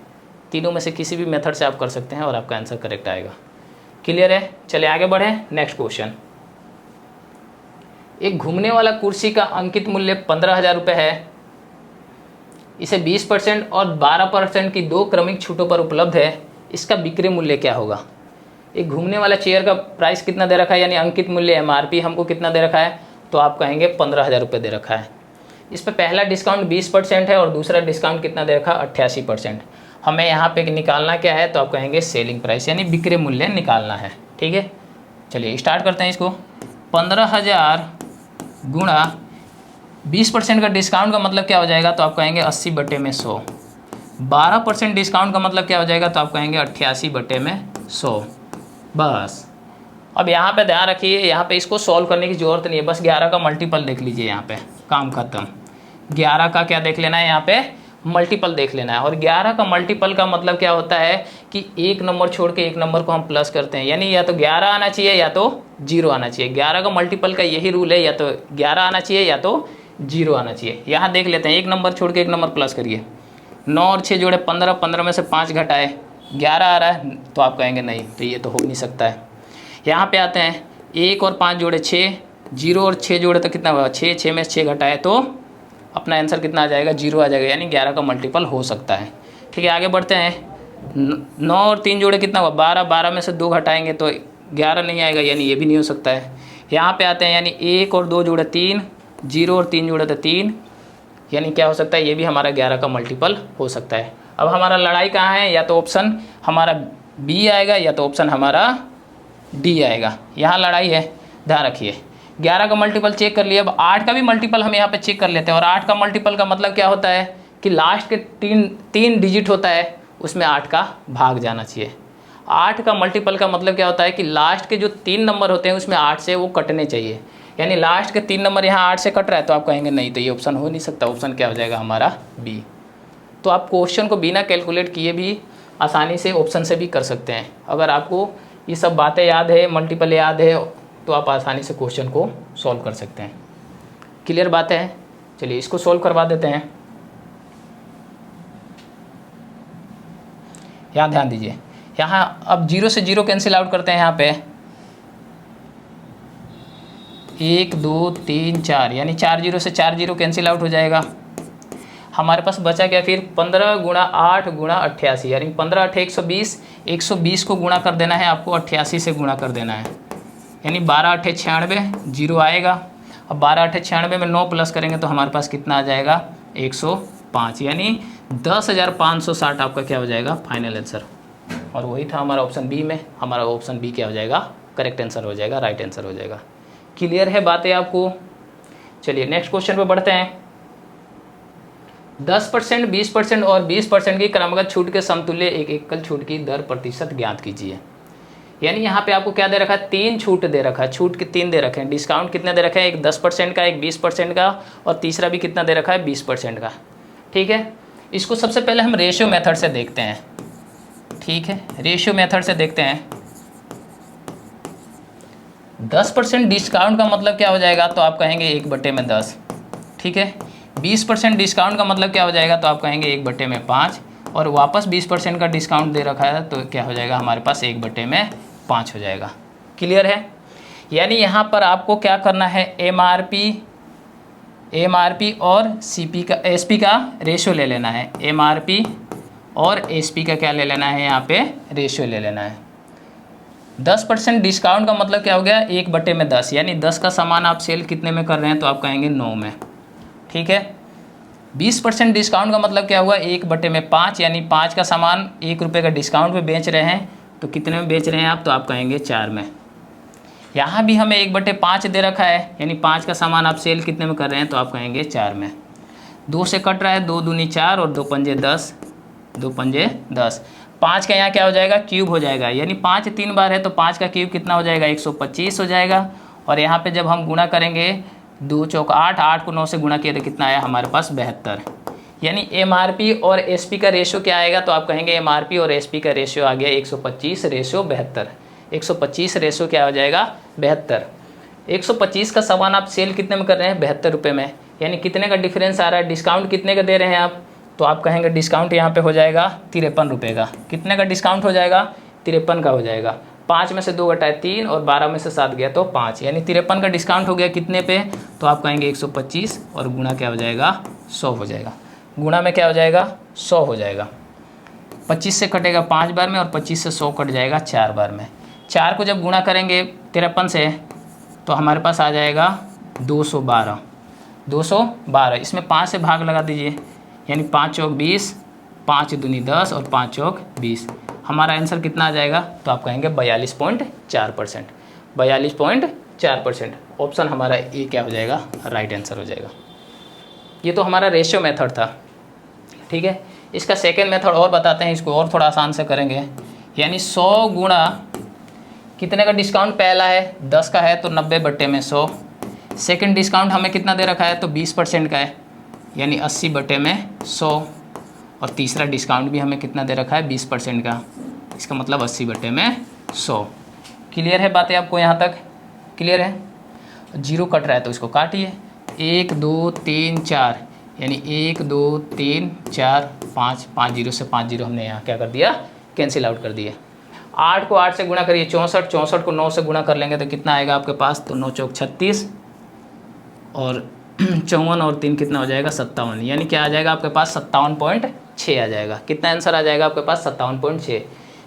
तीनों में से किसी भी मेथड से आप कर सकते हैं और आपका आंसर करेक्ट आएगा। क्लियर है? चलिए आगे बढ़ें। नेक्स्ट क्वेश्चन, एक घूमने वाला कुर्सी का अंकित मूल्य 15,000 रुपये है। इसे 20% और 12% की 2 क्रमिक छूटों पर उपलब्ध है। इसका बिक्री मूल्य क्या होगा? एक घूमने वाला चेयर का प्राइस कितना दे रखा है, यानी अंकित मूल्य MRP हमको कितना दे रखा है, तो आप कहेंगे 15,000 रुपये दे रखा है। इस पर पहला डिस्काउंट 20% है और दूसरा डिस्काउंट कितना दे रखा है 88%। हमें यहाँ पे निकालना क्या है, तो आप कहेंगे सेलिंग प्राइस यानी बिक्री मूल्य निकालना है। ठीक है, चलिए स्टार्ट करते हैं इसको। 15,000 गुणा 20% का डिस्काउंट का मतलब क्या हो जाएगा, तो आप कहेंगे 80 बटे में 100। 12% डिस्काउंट का मतलब क्या हो जाएगा, तो आप कहेंगे 88 बटे में 100। बस अब यहाँ पे ध्यान रखिए, यहाँ पे इसको सॉल्व करने की ज़रूरत नहीं है, बस 11 का मल्टीपल देख लीजिए, यहाँ पे काम खत्म। 11 का क्या देख लेना है, यहाँ पे मल्टीपल देख लेना है। और 11 का मल्टीपल का मतलब क्या होता है कि एक नंबर छोड़ के एक नंबर को हम प्लस करते हैं, यानी या तो 11 आना चाहिए या तो 0 आना चाहिए। 11 का मल्टीपल का यही रूल है, या तो 11 आना चाहिए या तो 0 आना चाहिए। यहाँ देख लेते हैं, एक नंबर छोड़ के एक नंबर प्लस करिए। 9 और 6 जोड़े 15, 15 में से 5 घटाए 11 आ रहा है, तो आप कहेंगे नहीं, तो ये तो हो नहीं सकता है। यहाँ पे आते हैं, 1 और 5 जोड़े 6, 0 और 6 जोड़े तो कितना हुआ 6, 6 में से 6 घटाए तो अपना आंसर कितना आ जाएगा 0 आ जाएगा, यानी 11 का मल्टीपल हो सकता है। ठीक है, आगे बढ़ते हैं। 9 और 3 जोड़े कितना हुआ 12, 12 में से 2 घटाएंगे तो 11 नहीं आएगा, यानी ये भी नहीं हो सकता है। यहाँ पे आते हैं, यानी 1 और 2 जोड़े 3, 0 और 3 जोड़े तो 3, यानी क्या हो सकता है, ये भी हमारा 11 का मल्टीपल हो सकता है। अब हमारा लड़ाई कहाँ है, या तो ऑप्शन हमारा बी आएगा या तो ऑप्शन हमारा डी आएगा। यहाँ लड़ाई है, ध्यान रखिए। 11 का मल्टीपल चेक कर लिए, अब 8 का भी मल्टीपल हम यहाँ पे चेक कर लेते हैं। और 8 का मल्टीपल का मतलब क्या होता है कि लास्ट के तीन डिजिट होता है, उसमें 8 का भाग जाना चाहिए। 8 का मल्टीपल का मतलब क्या होता है कि लास्ट के जो 3 नंबर होते हैं उसमें 8 से वो कटने चाहिए, यानी लास्ट के 3 नंबर यहाँ 8 से कट रहा है, तो आप कहेंगे नहीं, तो ये ऑप्शन हो नहीं सकता। ऑप्शन क्या हो जाएगा हमारा बी। तो आप क्वेश्चन को बिना कैलकुलेट किए भी आसानी से ऑप्शन से भी कर सकते हैं। अगर आपको ये सब बातें याद है, मल्टीपल याद है, तो आप आसानी से क्वेश्चन को सॉल्व कर सकते हैं। क्लियर बात है? चलिए इसको सॉल्व करवा देते हैं। यहाँ ध्यान दीजिए, यहाँ अब 0 से 0 कैंसिल आउट करते हैं यहाँ पे 1 2 3 4, यानी 4 0 से 4 0 कैंसिल आउट हो जाएगा। हमारे पास बचा क्या फिर 15 गुणा 8 गुणा 88, यानी 15 8 120, 120 को गुणा कर देना है आपको, 88 से गुणा कर देना है, यानी 12 8 96, 0 आएगा। अब 12 8 96 में 9 प्लस करेंगे तो हमारे पास कितना आ जाएगा 105, यानी 10,560 आपका क्या हो जाएगा फाइनल आंसर। और वही था हमारा ऑप्शन बी में, हमारा ऑप्शन बी क्या हो जाएगा करेक्ट आंसर हो जाएगा, राइट आंसर हो जाएगा। क्लियर है बातें आपको? चलिए नेक्स्ट क्वेश्चन पे बढ़ते हैं। 10%, 20% और 20% की क्रमगत छूट के समतुल्य एक एकल छूट की दर प्रतिशत ज्ञात कीजिए। यानी यहाँ पे आपको क्या दे रखा है, 3 छूट दे रखा है, छूट के 3 दे रखे हैं, डिस्काउंट कितने दे रखे हैं, एक 10% का, एक 20% का, और तीसरा भी कितना दे रखा है 20% का। ठीक है, इसको सबसे पहले हम रेशियो मेथड से देखते हैं। ठीक है, रेशियो मेथड से देखते हैं। 10% डिस्काउंट का मतलब क्या हो जाएगा, तो आप कहेंगे 1/10। ठीक है, 20% डिस्काउंट का मतलब क्या हो जाएगा, तो आप कहेंगे 1/5, और वापस 20% का डिस्काउंट दे रखा है तो क्या हो जाएगा हमारे पास 1/5 हो जाएगा। क्लियर है? यानी यहाँ पर आपको क्या करना है, एमआरपी और सीपी का एसपी का रेशियो ले लेना है, एमआरपी और एसपी का क्या ले लेना है, यहाँ पे रेशियो ले लेना है। 10% डिस्काउंट का मतलब क्या हो गया 1/10, यानी 10 का सामान आप सेल कितने में कर रहे हैं, तो आप कहेंगे 9 में। ठीक है, 20% डिस्काउंट का मतलब क्या हुआ 1/5, यानी 5 का सामान 1 रुपये का डिस्काउंट पे बेच रहे हैं, तो कितने में बेच रहे हैं आप, तो आप कहेंगे 4 में। यहाँ भी हमें 1/5 दे रखा है, यानी 5 का सामान आप सेल कितने में कर रहे हैं, तो आप कहेंगे 4 में। 2 से कट रहा है, 2 दूनी 4 और 2 पंजे 10, 2 पंजे 10। 5 का यहाँ क्या हो जाएगा, क्यूब हो जाएगा, यानी 5 3 बार है तो 5 का क्यूब कितना हो जाएगा 125 हो जाएगा। और यहाँ पे जब हम गुणा करेंगे 2 चौक 8, 8 को 9 से गुणा किया तो कितना आया हमारे पास 72। यानी एमआरपी और एसपी का रेशियो क्या आएगा, तो आप कहेंगे एमआरपी और एसपी का रेशियो आ गया 125 रेशियो 72। 125 रेशियो क्या हो जाएगा 72। 125 का सामान आप सेल कितने में कर रहे हैं 72 रुपये में, यानी कितने का डिफरेंस आ रहा है, डिस्काउंट कितने का दे रहे हैं आप, तो आप कहेंगे डिस्काउंट यहाँ पे हो जाएगा 53 रुपये का। कितने का डिस्काउंट हो जाएगा 53 का हो जाएगा। 5 में से 2 घटाए 3 और 12 में से 7 गया तो 5, यानी 53 का डिस्काउंट हो गया कितने पे, तो आप कहेंगे 125 और गुणा क्या हो जाएगा 100 हो जाएगा। गुणा में क्या हो जाएगा 100 हो जाएगा। 25 से कटेगा 5 बार में और 25 से 100 कट जाएगा 4 बार में। 4 को जब गुणा करेंगे 53 से तो हमारे पास आ जाएगा 212। 212 इसमें 5 से भाग लगा दीजिए, यानी 5 चौक 20, 5 दूनी 10 और 5 चौक 20। हमारा आंसर कितना आ जाएगा, तो आप कहेंगे 42.4%। 42.4%। ऑप्शन हमारा ए क्या हो जाएगा, राइट आंसर हो जाएगा। ये तो हमारा रेशियो मेथड था। ठीक है, इसका सेकेंड मेथड और बताते हैं, इसको और थोड़ा आसान से करेंगे। यानी 100 गुणा कितने का डिस्काउंट, पहला है 10 का है तो 90/100। सेकेंड डिस्काउंट हमें कितना दे रखा है, तो 20% का है, यानी 80/100। और तीसरा डिस्काउंट भी हमें कितना दे रखा है 20% का, इसका मतलब 80/100। क्लियर है बातें आपको यहाँ तक? क्लियर है? 0 कट रहा है तो इसको काटिए। 1 2 3 4, यानी 1 2 3 4 5, 5 0 से 5 0 हमने यहाँ क्या कर दिया, कैंसिल आउट कर दिया। 8 को 8 से गुणा करिए 64, 64 को 9 से गुणा कर लेंगे तो कितना आएगा आपके पास, तो 9 चौक 36 और 54 और 3 कितना हो जाएगा 57, यानी क्या आ जाएगा आपके पास 57.6 आ जाएगा। कितना आंसर आ जाएगा आपके पास 57.6।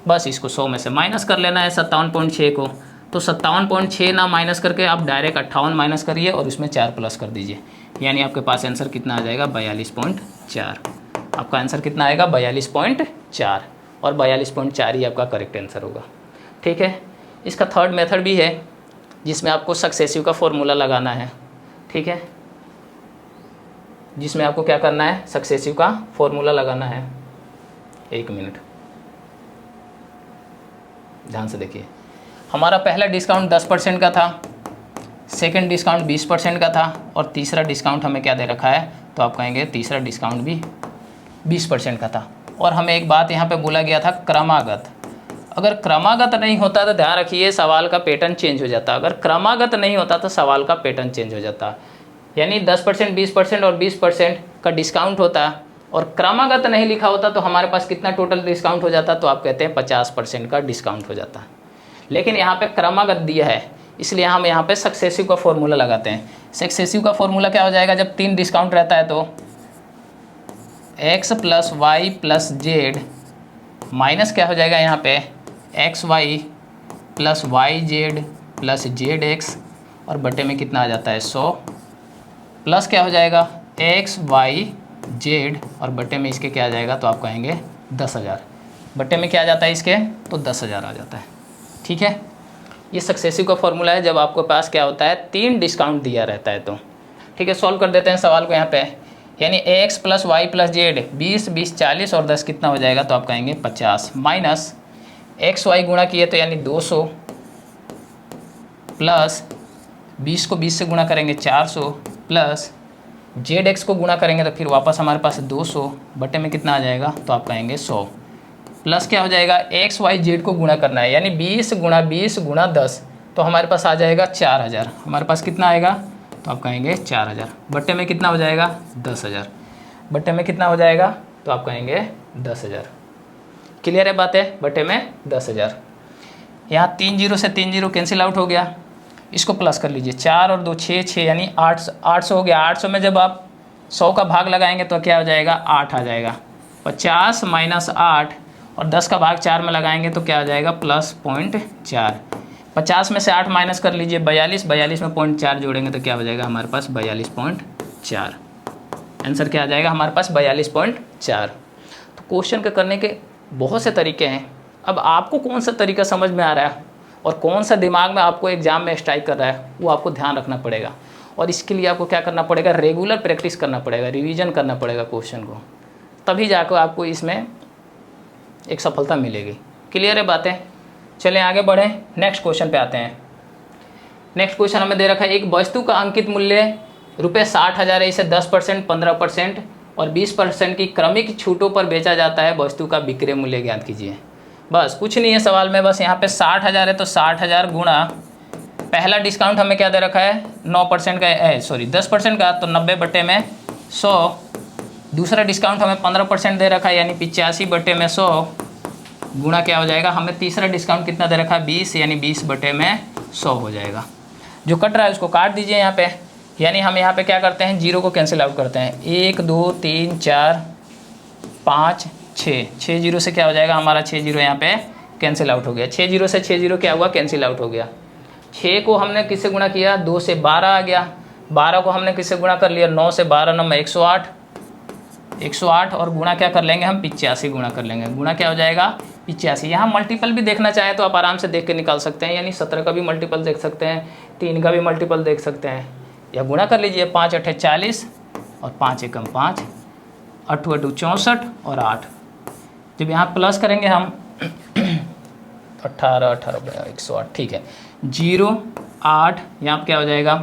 बस इसको 100 में से माइनस कर लेना है 57.6 को, तो 57.6 ना माइनस करके आप डायरेक्ट 58 माइनस करिए और उसमें 4 प्लस कर दीजिए, यानी आपके पास आंसर कितना आ जाएगा 42.4। आपका आंसर कितना आएगा 42.4, और 42.4 ही आपका करेक्ट आंसर होगा। ठीक है, इसका थर्ड मेथड भी है जिसमें आपको सक्सेसिव का फॉर्मूला लगाना है। ठीक है, जिसमें आपको क्या करना है, सक्सेसिव का फॉर्मूला लगाना है। 1 मिनट ध्यान से देखिए। हमारा पहला डिस्काउंट 10% का था, सेकंड डिस्काउंट 20% का था, और तीसरा डिस्काउंट हमें क्या दे रखा है, तो आप कहेंगे तीसरा डिस्काउंट भी 20% का था। और हमें एक बात यहाँ पे बोला गया था क्रमागत। अगर क्रमागत नहीं होता तो ध्यान रखिए सवाल का पैटर्न चेंज हो जाता। अगर क्रमागत नहीं होता तो सवाल का पैटर्न चेंज हो जाता। यानी 10%, 20% और 20% का डिस्काउंट होता और क्रमागत नहीं लिखा होता तो हमारे पास कितना टोटल डिस्काउंट हो जाता, तो आप कहते हैं 50% का डिस्काउंट हो जाता। लेकिन यहाँ पे क्रमागत दिया है, इसलिए हम यहाँ पे सक्सेसिव का फॉर्मूला लगाते हैं। सक्सेसिव का फॉर्मूला क्या हो जाएगा, जब 3 डिस्काउंट रहता है तो x + y + z माइनस क्या हो जाएगा यहाँ पे xy + yz + zx और बटे में कितना आ जाता है 100 प्लस क्या हो जाएगा x y z और बटे में इसके क्या आ जाएगा, तो आप कहेंगे 10,000। बटे में क्या आ जाता है इसके, तो 10,000 आ जाता है। ठीक है, ये सक्सेसिव का फॉर्मूला है जब आपके पास क्या होता है 3 डिस्काउंट दिया रहता है तो। ठीक है, सॉल्व कर देते हैं सवाल को यहाँ पे। यानी x + y + z 20 20 40 और 10 कितना हो जाएगा, तो आप कहेंगे 50 माइनस x y गुणा किए तो यानी 200 प्लस 20 को 20 से गुणा करेंगे 400 प्लस zx को गुणा करेंगे तो फिर वापस हमारे पास 200 बटे में कितना आ जाएगा, तो आप कहेंगे 100 प्लस क्या हो जाएगा x y z को गुणा करना है, यानी 20 × 20 × 10 तो हमारे पास आ जाएगा 4000। हमारे पास कितना आएगा, तो आप कहेंगे 4000 बटे में कितना हो जाएगा 10,000 बटे में कितना हो जाएगा, तो आप कहेंगे 10,000। क्लियर है बातें, बटे में 10,000। यहाँ 3 0 से 3 0 कैंसिल आउट हो गया, इसको प्लस कर लीजिए 4 और 2 6 6 यानी 800 हो गया। 800 में जब आप 100 का भाग लगाएंगे तो क्या हो जाएगा 8 आ जाएगा। 50 माइनस 8 और 10 का भाग 4 में लगाएंगे तो क्या आ जाएगा +0.4। 50 में से 8 माइनस कर लीजिए 42, 42 में 0.4 जोड़ेंगे तो क्या हो जाएगा हमारे पास 42.4। आंसर क्या आ जाएगा हमारे पास 42.4। तो क्वेश्चन के करने के बहुत से तरीके हैं। अब आपको कौन सा तरीका समझ में आ रहा है और कौन सा दिमाग में आपको एग्जाम में स्ट्राइक कर रहा है, वो आपको ध्यान रखना पड़ेगा। और इसके लिए आपको क्या करना पड़ेगा, रेगुलर प्रैक्टिस करना पड़ेगा, रिवीजन करना पड़ेगा क्वेश्चन को, तभी जाकर आपको इसमें एक सफलता मिलेगी। क्लियर है बातें, चलें आगे बढ़ें, नेक्स्ट क्वेश्चन पे आते हैं। नेक्स्ट क्वेश्चन हमें दे रखा है एक वस्तु का अंकित मूल्य ₹60,000 है, इसे 10%, 15% और 20% की क्रमिक छूटों पर बेचा जाता है, वस्तु का विक्रय मूल्य ज्ञात कीजिए। बस कुछ नहीं है सवाल में, बस यहाँ पे 60,000 है तो 60,000 गुणा पहला डिस्काउंट हमें क्या दे रखा है 9% का है, सॉरी 10% का, तो 90 बटे में 100। दूसरा डिस्काउंट हमें 15% दे रखा है यानी 85 बटे में 100 गुणा क्या हो जाएगा, हमें तीसरा डिस्काउंट कितना दे रखा है 20 यानी 20 बटे में 100 हो जाएगा। जो कट रहा है उसको काट दीजिए यहाँ पे, यानी हम यहाँ पे क्या करते हैं जीरो को कैंसिल आउट करते हैं। 1 2 3 4 5 6 0 से क्या हो जाएगा हमारा 6 0 यहाँ पे कैंसिल आउट हो गया। 6 0 से 6 0 क्या हुआ कैंसिल आउट हो गया। 6 को हमने किससे गुणा किया 2 से 12 आ गया, 12 को हमने किससे गुणा कर लिया 9 से 12 9 में 108 और गुणा क्या कर लेंगे हम 85 गुणा कर लेंगे, गुणा क्या हो जाएगा 85। यहाँ मल्टीपल भी देखना चाहें तो आप आराम से देख के निकाल सकते हैं, यानी 17 का भी मल्टीपल देख सकते हैं, 3 का भी मल्टीपल देख सकते हैं, या गुणा कर लीजिए 5 8 40 और 5 एकम 5 8 8 64 और 8। जब यहाँ प्लस करेंगे हम 18 18 108, ठीक है 0 8 यहाँ पर क्या हो जाएगा,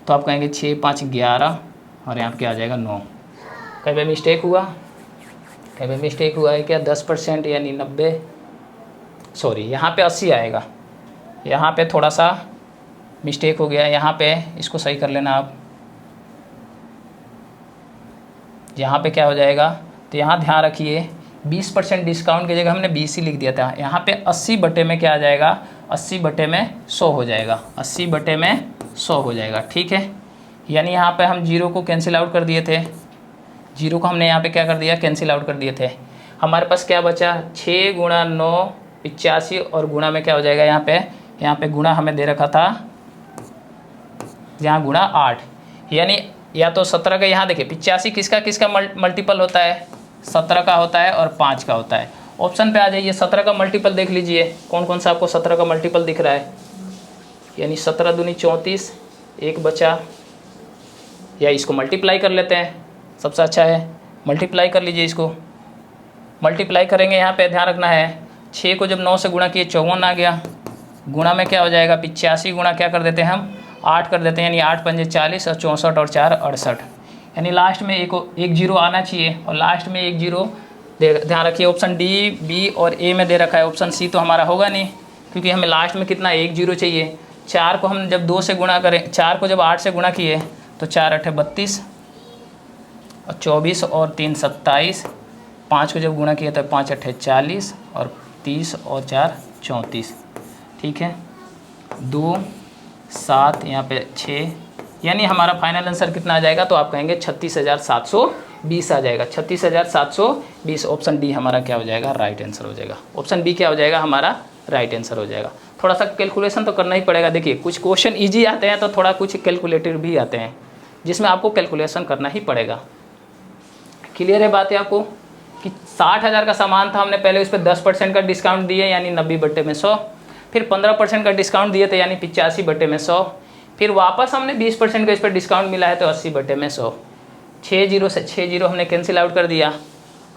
तो आप कहेंगे 6 5 11 और यहाँ पर क्या हो जाएगा 9। कहीं पे मिस्टेक हुआ, कहीं पे मिस्टेक हुआ है क्या 10% यानी 90, सॉरी यहाँ पे 80 आएगा, यहाँ पे थोड़ा सा मिस्टेक हो गया, यहाँ पे इसको सही कर लेना आप। यहाँ पे क्या हो जाएगा, तो यहाँ ध्यान रखिए 20% डिस्काउंट की जगह हमने 20 ही लिख दिया था, यहाँ पे 80 बटे में क्या आ जाएगा 80 बटे में 100 हो जाएगा, 80 बटे में 100 हो जाएगा, ठीक है। यानी यहाँ पे हम जीरो को कैंसिल आउट कर दिए थे, जीरो को हमने यहाँ पे क्या कर दिया कैंसिल आउट कर दिए थे। हमारे पास क्या बचा 6 गुणा 9 85 और गुणा में क्या हो जाएगा यहाँ पे गुणा हमें दे रखा था यहाँ गुणा 8, यानी या तो 17 का, यहाँ देखिए 85 किसका किसका मल्टीपल होता है 17 का होता है और 5 का होता है। ऑप्शन पे आ जाइए 17 का मल्टीपल देख लीजिए कौन कौन सा आपको 17 का मल्टीपल दिख रहा है, यानी 17 दूनी 34 एक बचा, या इसको मल्टीप्लाई कर लेते हैं सबसे अच्छा है, मल्टीप्लाई कर लीजिए इसको। मल्टीप्लाई करेंगे यहाँ पे ध्यान रखना है 6 को जब 9 से गुणा किए 54 आ गया, गुणा में क्या हो जाएगा 85 गुणा क्या कर देते हैं हम 8 कर देते हैं, यानी 8 पंजे 40 और 64 और 4 68, यानी लास्ट में एक जीरो आना चाहिए और लास्ट में एक जीरो ध्यान रखिए। ऑप्शन डी बी और ए में दे रखा है, ऑप्शन सी तो हमारा होगा नहीं क्योंकि हमें लास्ट में कितना एक जीरो चाहिए। 4 को हम जब 2 से गुणा करें, 4 को जब 8 से गुणा किए तो 4 8 32 और 24 और 3 27, 5 को जब गुणा किया तो 5 अट्ठे 40 और 30 और 4 34, ठीक है। 2 7 यहाँ पे 6, यानी हमारा फाइनल आंसर कितना आ जाएगा, तो आप कहेंगे 36,720 आ जाएगा। 36,720 ऑप्शन डी हमारा क्या हो जाएगा, राइट आंसर हो जाएगा। ऑप्शन बी क्या हो जाएगा, हमारा राइट आंसर हो जाएगा। थोड़ा सा कैलकुलेशन तो करना ही पड़ेगा। देखिए कुछ क्वेश्चन इजी आते हैं तो थोड़ा कुछ कैलकुलेटिव भी आते हैं, जिसमें आपको कैलकुलेशन करना ही पड़ेगा। क्लियर है बात है आपको कि 60,000 का सामान था, हमने पहले उस पर 10% का डिस्काउंट दिए यानी 90/100, फिर 15% का डिस्काउंट दिए थे यानी 85/100, फिर वापस हमने 20% का इस पर डिस्काउंट मिला है तो 80/100। 6 जीरो से 6 जीरो हमने कैंसिल आउट कर दिया।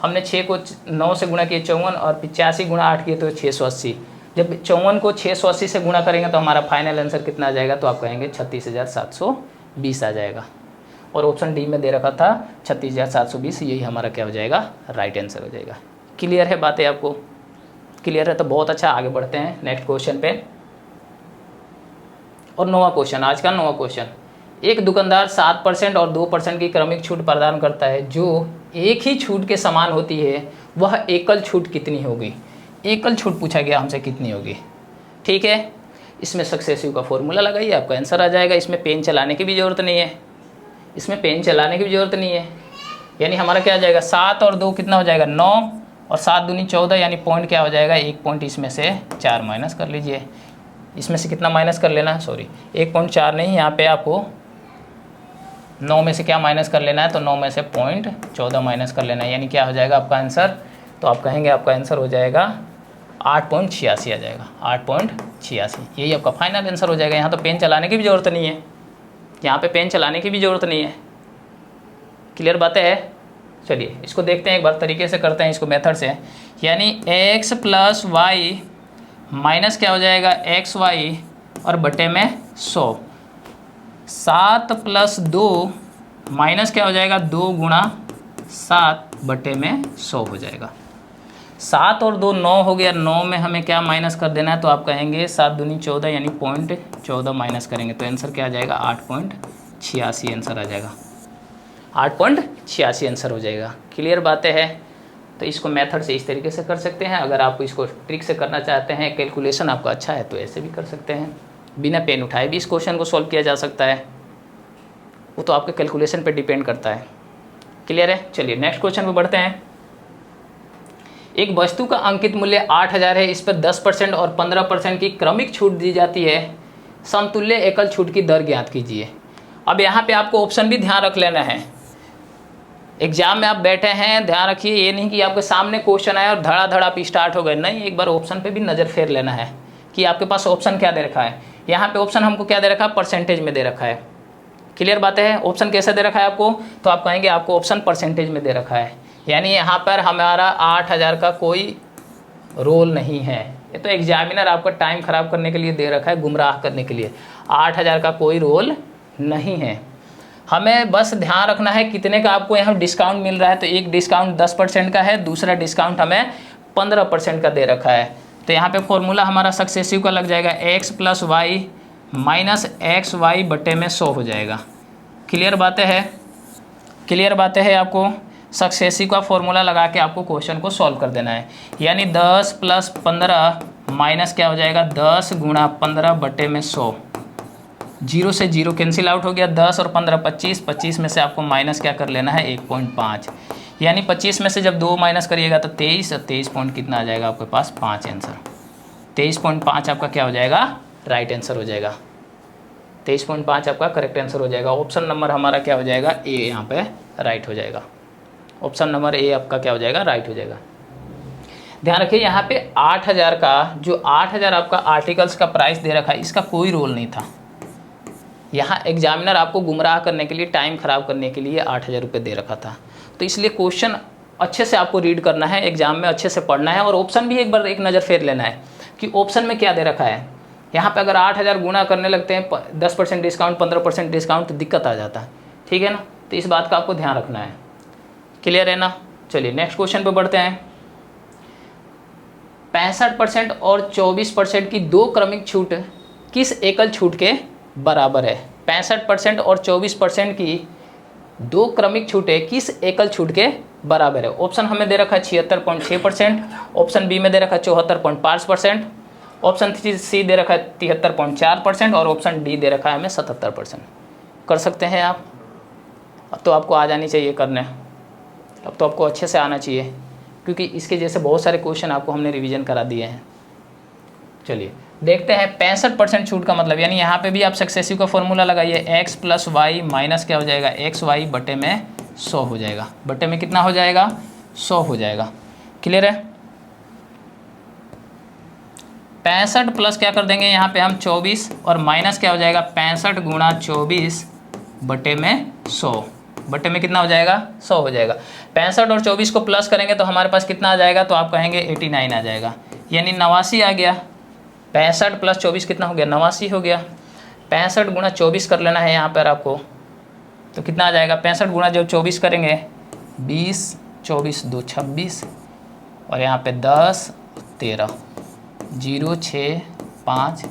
हमने 6 को 9 से गुणा किए 54 और 85 गुणा 8 किए तो 680। जब 54 को 680 से गुणा करेंगे तो हमारा फाइनल आंसर कितना आ जाएगा, तो आप कहेंगे 36,720 आ जाएगा। और ऑप्शन डी में दे रखा था 36,720, यही हमारा क्या हो जाएगा, राइट आंसर हो जाएगा। क्लियर है बातें आपको? क्लियर है तो बहुत अच्छा, आगे बढ़ते हैं नेक्स्ट क्वेश्चन पे। और 9वां क्वेश्चन, आज का 9वां क्वेश्चन। एक दुकानदार 7% और 2% की क्रमिक छूट प्रदान करता है जो एक ही छूट के समान होती है, वह एकल छूट कितनी होगी? एकल छूट पूछा गया हमसे कितनी होगी, ठीक है। इसमें सक्सेसिव का फॉर्मूला लगाइए, आपका आंसर आ जाएगा। इसमें पेन चलाने की भी ज़रूरत नहीं है, इसमें पेन चलाने की भी ज़रूरत नहीं है। यानी हमारा क्या आ जाएगा, 7 और 2 कितना हो जाएगा, 9 और 7 दूनी 14, यानी पॉइंट क्या हो जाएगा, 1 पॉइंट इसमें से 4 माइनस कर लीजिए। इसमें से कितना माइनस कर लेना है, सॉरी 1.4 नहीं, यहाँ पे आपको 9 में से क्या माइनस कर लेना है, तो 9 में से 0.14 माइनस कर लेना है, यानी क्या हो जाएगा आपका आंसर, तो आप कहेंगे आपका आंसर हो जाएगा 8.86 आ जाएगा, 8.86, यही आपका फाइनल आंसर हो जाएगा। यहाँ तो पेन चलाने की भी ज़रूरत नहीं है, यहाँ पे पेन चलाने की भी ज़रूरत नहीं है। क्लियर बातें है? चलिए इसको देखते हैं एक बार, तरीके से करते हैं इसको मेथड से। यानी x + y माइनस क्या हो जाएगा, xy और बटे में 100। 7 + 2 माइनस क्या हो जाएगा, 2 × 7 बटे में 100 हो जाएगा। 7 और 2 9 हो गया, 9 में हमें क्या माइनस कर देना है, तो आप कहेंगे 7 दूनी 14 यानी 0.14 माइनस करेंगे तो आंसर क्या आ जाएगा, 8.86 आंसर आ जाएगा, 8.86 आंसर हो जाएगा। क्लियर बातें हैं? तो इसको मेथड से इस तरीके से कर सकते हैं। अगर आप इसको ट्रिक से करना चाहते हैं, कैलकुलेशन आपका अच्छा है तो ऐसे भी कर सकते हैं, बिना पेन उठाए भी इस क्वेश्चन को सॉल्व किया जा सकता है। वो तो आपके कैलकुलेशन पे डिपेंड करता है। क्लियर है? चलिए नेक्स्ट क्वेश्चन पे बढ़ते हैं। एक वस्तु का अंकित मूल्य 8,000 है, इस पर 10% और 15% की क्रमिक छूट दी जाती है, समतुल्य एकल छूट की दर ज्ञात कीजिए। अब यहाँ पे आपको ऑप्शन भी ध्यान रख लेना है। एग्जाम में आप बैठे हैं, ध्यान रखिए, ये नहीं कि आपके सामने क्वेश्चन आया और धड़ा आप स्टार्ट हो गए, नहीं, एक बार ऑप्शन पे भी नज़र फेर लेना है कि आपके पास ऑप्शन क्या दे रखा है। यहाँ पे ऑप्शन हमको क्या दे रखा है, परसेंटेज में दे रखा है। क्लियर बात है? ऑप्शन कैसे दे रखा है आपको, तो आप कहेंगे आपको ऑप्शन परसेंटेज में दे रखा है, यानी यहाँ पर हमारा 8,000 का कोई रोल नहीं है। ये तो एग्जामिनर आपका टाइम ख़राब करने के लिए दे रखा है, गुमराह करने के लिए। 8,000 का कोई रोल नहीं है। हमें बस ध्यान रखना है कितने का आपको यहाँ डिस्काउंट मिल रहा है, तो एक डिस्काउंट 10% का है, दूसरा डिस्काउंट हमें 15% का दे रखा है। तो यहाँ पे फॉर्मूला हमारा सक्सेसिव का लग जाएगा, x + y माइनस xy बटे में 100 हो जाएगा। क्लियर बातें है? क्लियर बातें है आपको? सक्सेसिव का फॉर्मूला लगा के आपको क्वेश्चन को सॉल्व कर देना है। यानी 10 + 15 माइनस क्या हो जाएगा, 10 × 15 बटे में 100। 0 से 0 कैंसिल आउट हो गया, 10 और 15 25, 25 में से आपको माइनस क्या कर लेना है, 1.5, यानी 25 में से जब 2 माइनस करिएगा तो 23, और 23 पॉइंट कितना आ जाएगा आपके पास, 5 आंसर। 23.5 आपका क्या हो जाएगा, राइट आंसर हो जाएगा। 23.5 आपका करेक्ट आंसर हो जाएगा। ऑप्शन नंबर हमारा क्या हो जाएगा, ए यहाँ पे राइट हो जाएगा। ऑप्शन नंबर ए आपका क्या हो जाएगा, राइट हो जाएगा। ध्यान रखिए यहाँ पे 8,000 का, जो 8,000 आपका आर्टिकल्स का प्राइस दे रखा है, इसका कोई रोल नहीं था। यहाँ एग्जामिनर आपको गुमराह करने के लिए, टाइम ख़राब करने के लिए 8,000 रुपये दे रखा था। तो इसलिए क्वेश्चन अच्छे से आपको रीड करना है, एग्जाम में अच्छे से पढ़ना है, और ऑप्शन भी एक बार एक नज़र फेर लेना है कि ऑप्शन में क्या दे रखा है। यहाँ पे अगर 8,000 गुना करने लगते हैं, 10% डिस्काउंट, 15% डिस्काउंट, तो दिक्कत आ जाता है, ठीक है ना। तो इस बात का आपको ध्यान रखना है। क्लियर है ना? चलिए नेक्स्ट क्वेश्चन पे बढ़ते हैं। 65% और 24% की दो क्रमिक छूट किस एकल छूट के बराबर है? 65% और 24% की दो क्रमिक छूटें किस एकल छूट के बराबर है। ऑप्शन हमें दे रखा है 76.6%, ऑप्शन बी में दे रखा है 74.5%, ऑप्शन सी दे रखा है 73.4% और ऑप्शन डी दे रखा है हमें 77%। कर सकते हैं आप। अब तो आपको आ जानी चाहिए करने, अब तो आपको अच्छे से आना चाहिए, क्योंकि इसके जैसे बहुत सारे क्वेश्चन आपको हमने रिवीजन करा दिए हैं। चलिए देखते हैं 65% छूट का मतलब, यानी यहाँ पे भी आप सक्सेसिव का फॉर्मूला लगाइए, x प्लस वाई माइनस क्या हो जाएगा, एक्स वाई बटे में 100 हो जाएगा। बटे में कितना हो जाएगा, 100 हो जाएगा। क्लियर है। 65 प्लस क्या कर देंगे यहाँ पे हम 24 और माइनस क्या हो जाएगा 65 गुणा 24 बटे में 100, बटे में कितना हो जाएगा 100 हो जाएगा। 65 और 24 को प्लस करेंगे तो हमारे पास कितना आ जाएगा, तो आप कहेंगे 89 आ जाएगा, यानी 89 आ गया। 65 प्लस 24 कितना हो गया, 89 हो गया। 65 गुणा 24 कर लेना है यहाँ पर आपको, तो कितना आ जाएगा, 65 गुणा जब 24 करेंगे 20, 24 2 26 और यहाँ पे 10 13 0 6 5,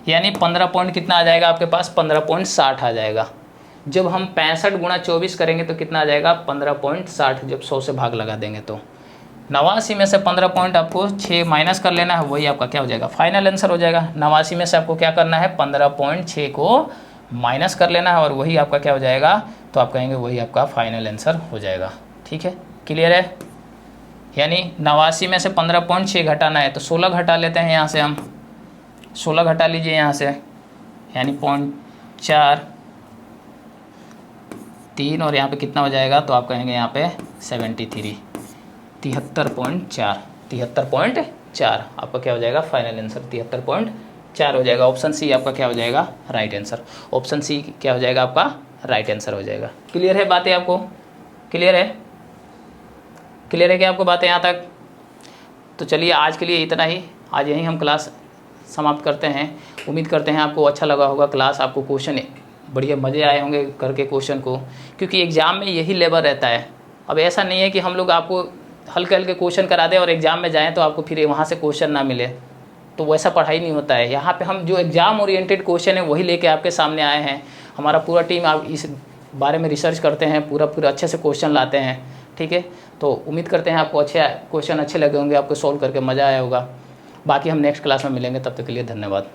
यानी 15 पॉइंट कितना आ जाएगा आपके पास, 15.60 आ जाएगा। जब हम 65 गुणा 24 करेंगे तो कितना आ जाएगा 15.60, जब 100 से भाग लगा देंगे तो 89 में से 15 पॉइंट आपको 6 माइनस कर लेना है, वही आपका क्या हो जाएगा, फाइनल आंसर हो जाएगा। 89 में से आपको क्या करना है, 15.6 को माइनस कर लेना है और वही आपका क्या हो जाएगा, तो आप कहेंगे वही आपका फाइनल आंसर हो जाएगा। ठीक है, क्लियर है। यानी 89 में से 15.6 घटाना है तो 16 घटा लेते हैं यहाँ से हम, 16 घटा लीजिए यहाँ से, यानी 0.4 3 और यहाँ पे कितना हो जाएगा, तो आप कहेंगे यहाँ पे 73 73.4 आपका क्या हो जाएगा, फाइनल आंसर 73.4 हो जाएगा। ऑप्शन सी आपका क्या हो जाएगा, राइट आंसर। ऑप्शन सी क्या हो जाएगा आपका, राइट आंसर हो जाएगा। क्लियर है बातें आपको, क्लियर है, क्लियर है क्या आपको बातें यहाँ तक। तो चलिए आज के लिए इतना ही, आज यहीं हम क्लास समाप्त करते हैं। उम्मीद करते हैं आपको अच्छा लगा होगा क्लास, आपको क्वेश्चन बढ़िया मज़े आए होंगे करके क्वेश्चन को, क्योंकि एग्ज़ाम में यही लेवल रहता है। अब ऐसा नहीं है कि हम लोग आपको हल्के हल्के क्वेश्चन करा दें और एग्ज़ाम में जाएं तो आपको फिर वहाँ से क्वेश्चन ना मिले, तो वैसा पढ़ाई नहीं होता है। यहाँ पे हम जो एग्ज़ाम ओरिएंटेड क्वेश्चन है वही लेके आपके सामने आए हैं। हमारा पूरा टीम आप इस बारे में रिसर्च करते हैं, पूरा अच्छे से क्वेश्चन लाते हैं। ठीक है, तो उम्मीद करते हैं आपको अच्छे क्वेश्चन अच्छे लगे होंगे, आपको सॉल्व करके मज़ा आया होगा। बाकी हम नेक्स्ट क्लास में मिलेंगे, तब तक के लिए धन्यवाद।